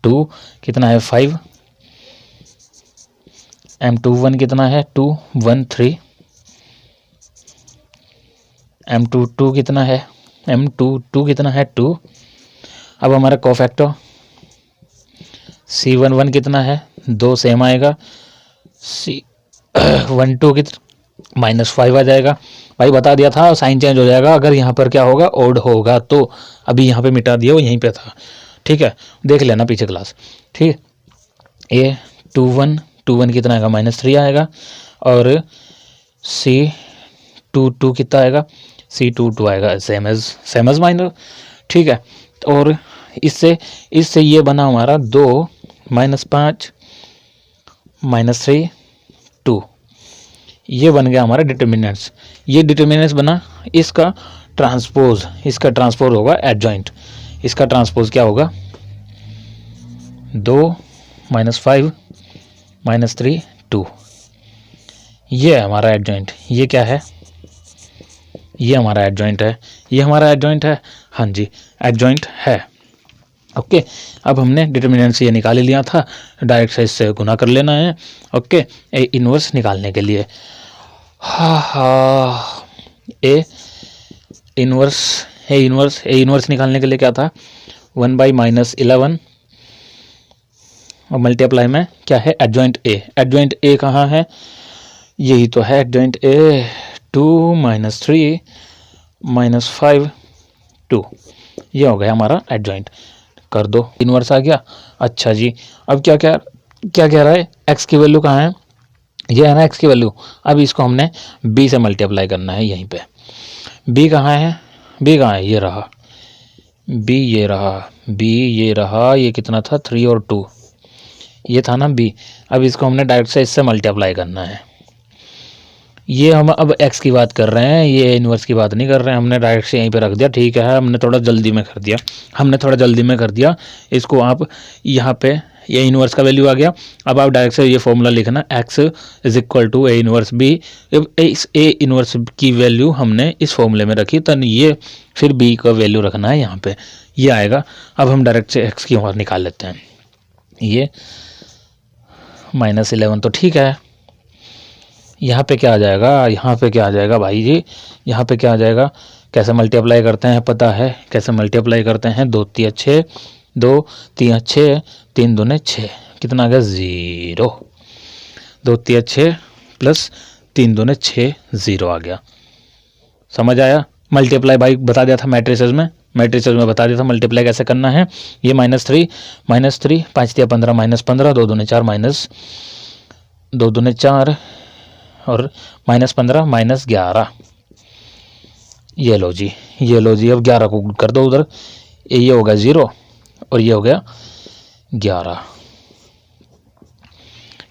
2 कितना है 5, m21 कितना है 2 1 3, m22 कितना है, m22 कितना है 2। अब हमारा कोफैक्टर c11 कितना है 2, सेम आएगा। c12 कितना -5 आ जाएगा। भाई बता दिया था साइन चेंज हो जाएगा अगर यहाँ पर क्या होगा, ओड होगा तो। अभी यहाँ पे मिटा दिया, वो यहीं पे था। ठीक है, देख लेना पीछे क्लास। ठीक है, ए 21 कितना आएगा -3 आएगा, और C22 कितना आएगा, C22 आएगा सेम एज माइनर। ठीक है, और इससे ये बना हमारा 2 -5 -3 2, ये बन गया हमारा डिटर्मिनेंट्स। ये डिटर्मिनेंट्स बना, इसका ट्रांसपोज होगा एडजॉइंट। इसका ट्रांसपोज क्या होगा, 2 -5 -3 2, ये है हमारा एडजॉइंट। ये क्या है, ये हमारा एडजॉइंट है। हाँ जी, एडजॉइंट है। ओके, अब हमने डिटर्मिनेंट से ये निकाल लिया था, डायरेक्ट से इससे गुना कर लेना है। ओके, ए इनवर्स निकालने के लिए ए इनवर्स निकालने के लिए क्या था, 1/-11 और मल्टीप्लाई में क्या है, एडजॉइंट ए कहाँ है, यही तो है एडजॉइंट ए। 2 -3 -5 2, ये हो गया हमारा एडजॉइंट। कर दो, इनवर्स आ गया। अच्छा जी, अब क्या कह रहा है, एक्स की वैल्यू कहाँ है, ये है ना एक्स की वैल्यू। अब इसको हमने बी से मल्टीप्लाई करना है यहीं पे। बी कहाँ है, ये रहा बी, ये रहा, ये कितना था 3 और 2, ये था ना बी। अब इसको हमने डायरेक्ट से इससे मल्टीप्लाई करना है। ये हम अब एक्स की बात कर रहे हैं, ये इनवर्स की बात नहीं कर रहे हैं, हमने डायरेक्ट से यहीं पे रख दिया। ठीक है, हमने थोड़ा जल्दी में कर दिया इसको। आप यहाँ पे ये इनवर्स का वैल्यू आ गया। अब आप डायरेक्ट से ये फॉर्मूला लिखना, x is equal to A inverse B. इस ए इनवर्स की वैल्यू हमने इस फॉर्मूले में रखी, तो ये फिर बी का वैल्यू रखना है यहाँ पे, ये आएगा। अब हम डायरेक्ट से एक्स की वहाँ निकाल लेते हैं। ये -11 तो ठीक है, यहाँ पे क्या आ जाएगा, भाई जी, यहाँ पे क्या आ जाएगा, कैसे मल्टीप्लाई करते हैं पता है, कैसे मल्टीप्लाई करते हैं, 2 3 6 2 3 6, 3 दूने 6, कितना आ गया 0। 2 3 6 प्लस 3 दूने 6, 0 आ गया। समझ आया? मल्टीप्लाई भाई बता दिया था मैट्रिसेस में बता दिया था मल्टीप्लाई कैसे करना है। ये -3 5 दिया 15 -15, 2 दूने 4 2 दूने 4 और -15 -11। ये लो जी अब 11 को कर दो उधर, ये हो गया 0 और ये हो गया 11।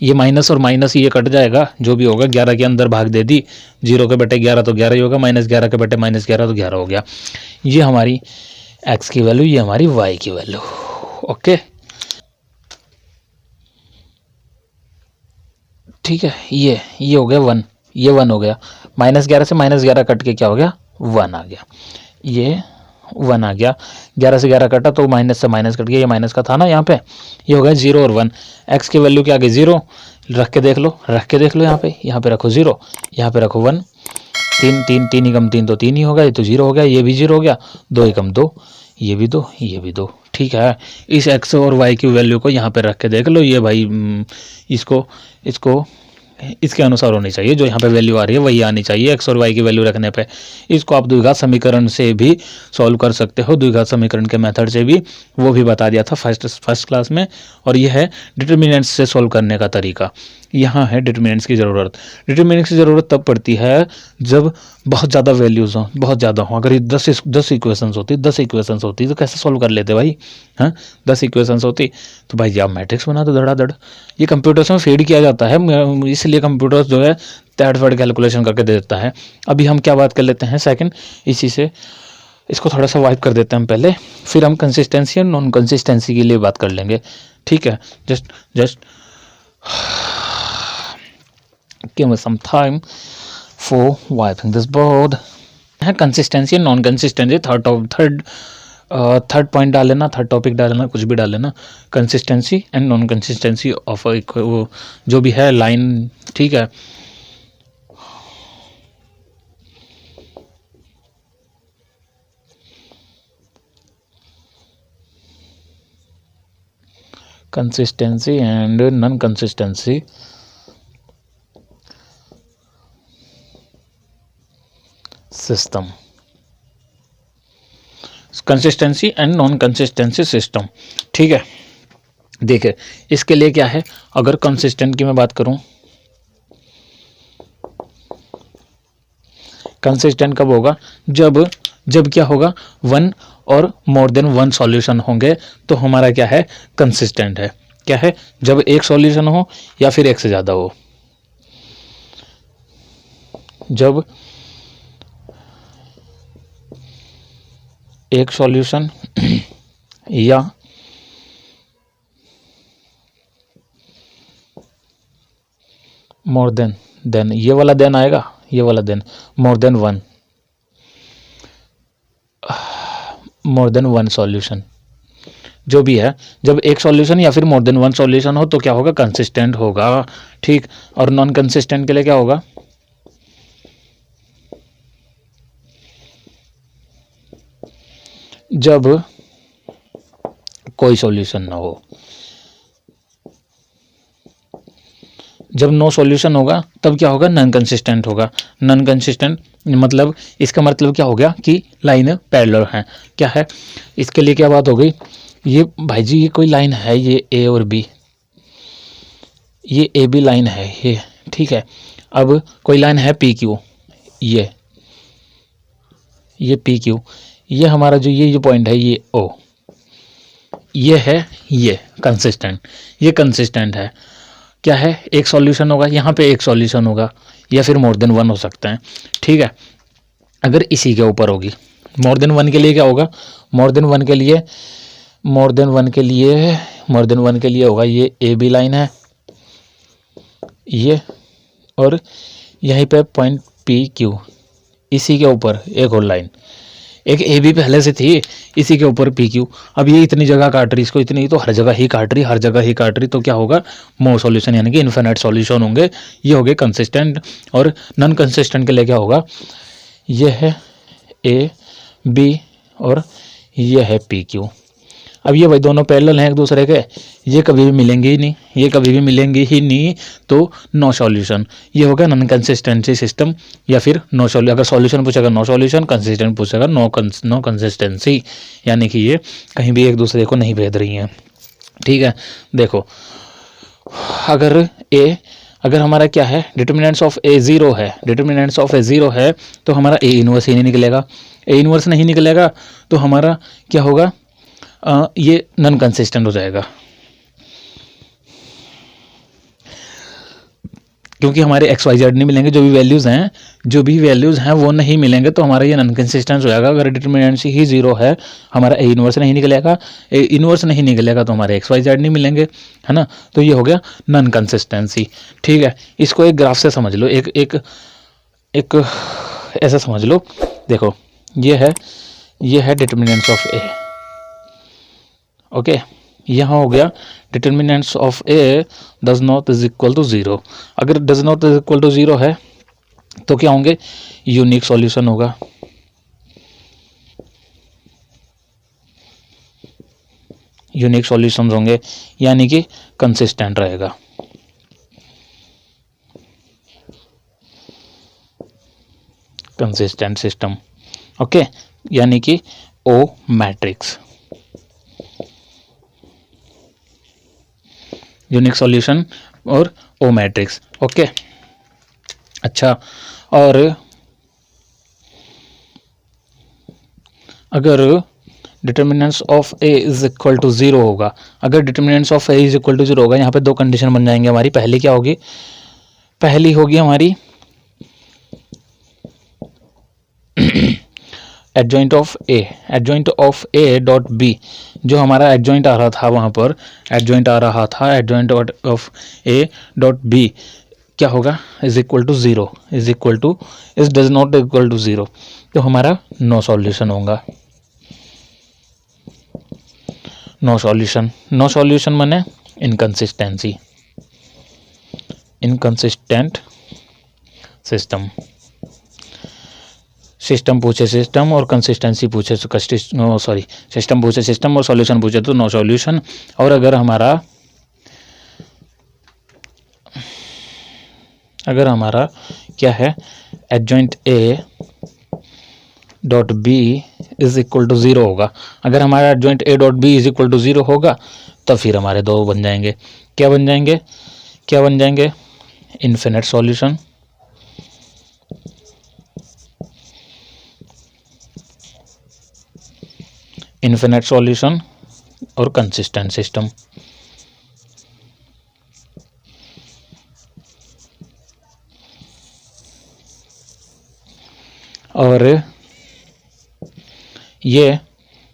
ये माइनस और माइनस ये कट जाएगा, जो भी होगा 11 के अंदर भाग दे दी, 0 के बटे 11 तो 11 ही होगा, -11 के बटे -11 तो 11 हो गया। ये हमारी x की वैल्यू, ये हमारी y की वैल्यू। ओके ठीक है, ये हो गया 1, ये 1 हो गया। -11 से -11 कट के क्या हो गया 1 आ गया। ये 1 आ गया, 11 से 11 कटा तो माइनस से माइनस कट गया, ये माइनस का था ना यहाँ पे। ये हो गया 0 और 1। x की वैल्यू क्या आ गई 0, रख के देख लो यहाँ पे रखो 0, यहाँ पे रखो 1। 3 ही कम 3 तो 3 ही होगा, ये तो 0 हो गया, ये भी 0 हो गया। 2 ही कम 2, ये भी 2, ये भी 2। ठीक है, इस x और y की वैल्यू को यहाँ पे रख के देख लो। ये भाई इसको इसके अनुसार होनी चाहिए, जो यहाँ पे वैल्यू आ रही है वही आनी चाहिए x और y की वैल्यू रखने पे। इसको आप द्विघात समीकरण से भी सॉल्व कर सकते हो, द्विघात समीकरण के मेथड से भी, वो भी बता दिया था फर्स्ट क्लास में। और ये है डिटर्मिनेंट्स से सॉल्व करने का तरीका। यहाँ है डिटर्मिनेंट्स की ज़रूरत। डिटर्मिनेंट्स की ज़रूरत तब पड़ती है जब बहुत ज़्यादा वैल्यूज़ हों, बहुत ज़्यादा हों। अगर 10 इक्वेशंस होती तो कैसे सॉल्व कर लेते भाई? हाँ, 10 इक्वेशंस होती तो भाई आप मैट्रिक्स बना दो धड़ाधड़। ये कंप्यूटर्स में फीड किया जाता है, इसलिए कंप्यूटर्स जो है तैड़ कैलकुलेशन करके दे देता है। अभी हम क्या बात कर लेते हैं सेकंड, इसी से इसको थोड़ा सा वाइप कर देते हैं हम पहले, फिर हम कंसिस्टेंसी और नॉन कंसिस्टेंसी के लिए बात कर लेंगे। ठीक है, just give me some time for wiping this board. है consistency non consistency, third point डाल लेना, थर्ड टॉपिक डाल लेना, कुछ भी डाल लेना। Consistency and non consistency of वो जो भी है लाइन। ठीक है, consistency and non consistency system, consistency and non consistency system. ठीक है, देखिए इसके लिए क्या है, अगर कंसिस्टेंट की मैं बात करूं, कंसिस्टेंट कब होगा, जब क्या होगा 1 और मोर देन 1 सॉल्यूशन होंगे तो हमारा क्या है कंसिस्टेंट है। क्या है, जब एक सॉल्यूशन हो या फिर एक से ज़्यादा हो। जब एक सॉल्यूशन या मोर देन ये वाला देन आएगा, ये वाला then more than one solution, जो भी है, जब एक सॉल्यूशन या फिर मोर देन 1 सॉल्यूशन हो तो क्या होगा कंसिस्टेंट होगा। ठीक, और नॉन कंसिस्टेंट के लिए क्या होगा, जब कोई सॉल्यूशन ना हो। जब नो सॉल्यूशन होगा तब क्या होगा नॉन कंसिस्टेंट होगा। नॉन कंसिस्टेंट मतलब इसका मतलब क्या हो गया कि लाइन पैरेलल है। क्या है, इसके लिए क्या बात हो गई, ये भाई जी ये कोई लाइन है, ये ए और बी, ये ए बी लाइन है ये। ठीक है, अब कोई लाइन है पी क्यू, ये पी क्यू, ये हमारा जो ये पॉइंट है ये ओ, ये है ये कंसिस्टेंट, ये कंसिस्टेंट है। क्या है, एक सॉल्यूशन होगा, यहाँ पे एक सॉल्यूशन होगा या फिर मोर देन 1 हो सकता है। ठीक है, अगर इसी के ऊपर होगी, मोर देन 1 के लिए क्या होगा, मोर देन वन के लिए होगा ये ए बी लाइन है ये, और यहीं पे पॉइंट पी क्यू, इसी के ऊपर एक और लाइन, एक ए बी पहले से थी, इसी के ऊपर पी क्यू। अब ये इतनी जगह काट रही, इसको इतनी तो हर जगह ही काट रही, तो क्या होगा मोर सॉल्यूशन यानी कि इन्फिनिट सॉल्यूशन होंगे। ये हो गए कंसिस्टेंट। और नॉन कंसिस्टेंट के लिए क्या होगा, ये है ए बी और ये है पी क्यू। अब ये भाई दोनों पैरेलल हैं एक दूसरे के, ये कभी भी मिलेंगे ही नहीं, ये कभी भी मिलेंगे ही नहीं, तो नो सॉल्यूशन। ये हो गया नॉन कंसिस्टेंसी सिस्टम, या फिर नो सॉल्यूशन। अगर सॉल्यूशन पूछेगा नो सॉल्यूशन, कंसिस्टेंट पूछेगा नो कंसिस्टेंसी, यानी कि ये कहीं भी एक दूसरे को नहीं भेद रही हैं। ठीक है, देखो अगर हमारा क्या है, डिटर्मिनेंट्स ऑफ ए ज़ीरो है, डिटर्मिनेंट्स ऑफ ए ज़ीरो है, तो हमारा ए इनवर्स ही नहीं निकलेगा। ए इनवर्स नहीं निकलेगा तो हमारा क्या होगा, ये नॉन कंसिस्टेंट हो जाएगा, क्योंकि हमारे एक्स वाई जेड नहीं मिलेंगे, जो भी वैल्यूज़ हैं वो नहीं मिलेंगे, तो हमारा ये नॉन कंसिस्टेंस हो जाएगा। अगर डिटर्मिनेंट्स ही ज़ीरो है, हमारा ए इनवर्स नहीं निकलेगा, ए इनवर्स नहीं निकलेगा तो हमारे एक्स वाई जेड नहीं मिलेंगे, है ना। तो ये हो गया नॉन कंसिस्टेंसी। ठीक है, इसको एक ग्राफ से समझ लो, एक ऐसा समझ लो, देखो ये है डिटर्मिनेंट्स ऑफ ए। ओके, यहाँ हो गया determinants of A does not is equal to zero. अगर does not is equal to zero है तो क्या होंगे, यूनिक सॉल्यूशन होगा। यूनिक सॉल्यूशंस होंगे, यानी कि कंसिस्टेंट रहेगा। कंसिस्टेंट सिस्टम, ओके, यानी कि ओ मैट्रिक्स, यूनिक सॉल्यूशन और ओ मैट्रिक्स। ओके, अच्छा, और अगर determinants of A is equal to zero होगा, अगर determinants of A is equal to zero होगा, यहाँ पे दो कंडीशन बन जाएंगे हमारी। पहली क्या होगी, पहली होगी हमारी adjoint of A dot B, जो हमारा एडजॉइंट आ रहा था वहाँ पर, adjoint of A dot B क्या होगा, is equal to zero, is does not equal to zero, तो हमारा नो सॉल्यूशन होगा। नो सॉल्यूशन माने इनकंसिस्टेंट सिस्टम पूछे सिस्टम और कंसिस्टेंसी पूछे सिस्टम पूछे सिस्टम और सॉल्यूशन पूछे तो नो सॉल्यूशन। और अगर हमारा क्या है, adjoint A dot B is equal to zero होगा, अगर हमारा adjoint A dot B is equal to zero होगा तो फिर हमारे दो बन जाएंगे, क्या बन जाएंगे, इन्फिनिट सॉल्यूशन, और कंसिस्टेंट सिस्टम। और ये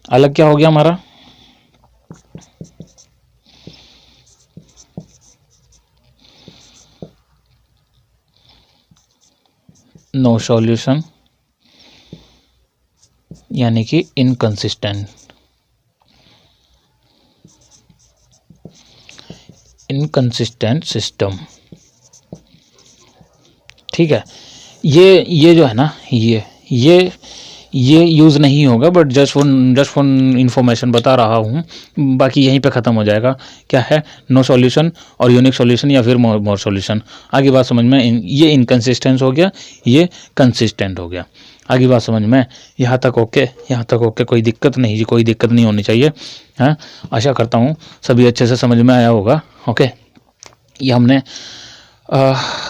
अलग क्या हो गया हमारा, नो सॉल्यूशन, यानी कि इनकंसिस्टेंट सिस्टम। ठीक है, ये जो है ना, ये यूज़ नहीं होगा, बट जस्ट फॉर इन्फॉर्मेशन बता रहा हूँ, बाकी यहीं पे ख़त्म हो जाएगा। क्या है, नो सॉल्यूशन और यूनिक सॉल्यूशन या फिर मोर सॉल्यूशन। आगे बात समझ में, ये इनकंसिस्टेंस हो गया, ये कंसिस्टेंट हो गया। आगे बात समझ में, यहाँ तक ओके, कोई दिक्कत नहीं होनी चाहिए। हाँ, आशा करता हूँ सभी अच्छे से समझ में आया होगा। ओके, ये हमने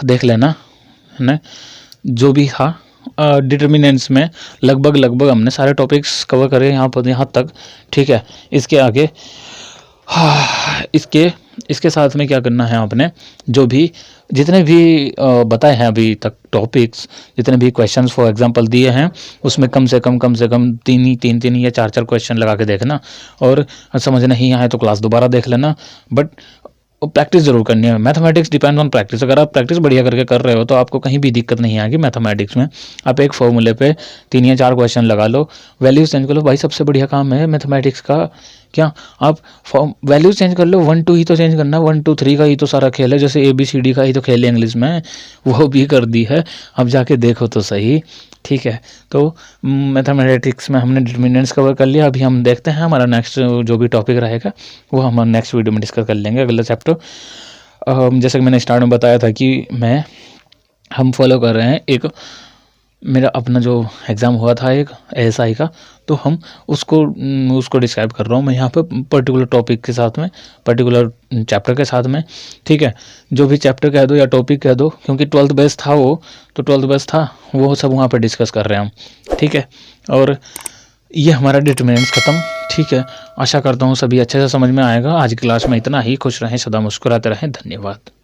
देख लेना है ना, जो भी था डिटर्मिनेंट्स में लगभग हमने सारे टॉपिक्स कवर करे यहाँ तक। ठीक है, इसके आगे इसके साथ में क्या करना है आपने, जो भी जितने भी बताए हैं अभी तक टॉपिक्स, जितने भी क्वेश्चंस फॉर एग्जांपल दिए हैं, उसमें कम से कम तीन या चार क्वेश्चन लगा के देखना, और समझ नहीं आए तो क्लास दोबारा देख लेना, बट प्रैक्टिस जरूर करनी है। Mathematics depend on practice. अगर आप प्रैक्टिस बढ़िया करके कर रहे हो तो आपको कहीं भी दिक्कत नहीं आएगी मैथमेटिक्स में। आप एक फॉर्मूले पे 3 या 4 क्वेश्चन लगा लो, वैल्यूज चेंज कर लो। भाई सबसे बढ़िया काम है मैथमेटिक्स का, क्या आप वैल्यूज चेंज कर लो। 1 2 ही तो चेंज करना, 1 2 3 का ही तो सारा खेल है। जैसे ABCD का ही तो खेल है इंग्लिश में, वो भी कर दी है। अब जाके देखो तो सही ठीक है। तो मैथमेटिक्स में हमने डिटरमिनेंट्स कवर कर लिया। अभी हम देखते हैं हमारा नेक्स्ट जो भी टॉपिक रहेगा वो हम नेक्स्ट वीडियो में डिस्कस कर लेंगे, अगला चैप्टर। जैसे कि मैंने स्टार्ट में बताया था कि हम फॉलो कर रहे हैं एक मेरा अपना जो एग्ज़ाम हुआ था एक एएसआई का, तो हम उसको डिस्क्राइब कर रहा हूँ मैं यहाँ पे पर्टिकुलर टॉपिक के साथ में, पर्टिकुलर चैप्टर के साथ में। ठीक है, जो भी चैप्टर कह दो या टॉपिक कह दो, क्योंकि 12th बेस था वो, तो 12th बेस था वो सब वहाँ पे डिस्कस कर रहे हैं हम। ठीक है, और ये हमारा डिटरमिनेंट्स ख़त्म। ठीक है, आशा करता हूँ सभी अच्छे से समझ में आएगा। आज की क्लास में इतना ही। खुश रहें, सदा मुस्कुराते रहें। धन्यवाद।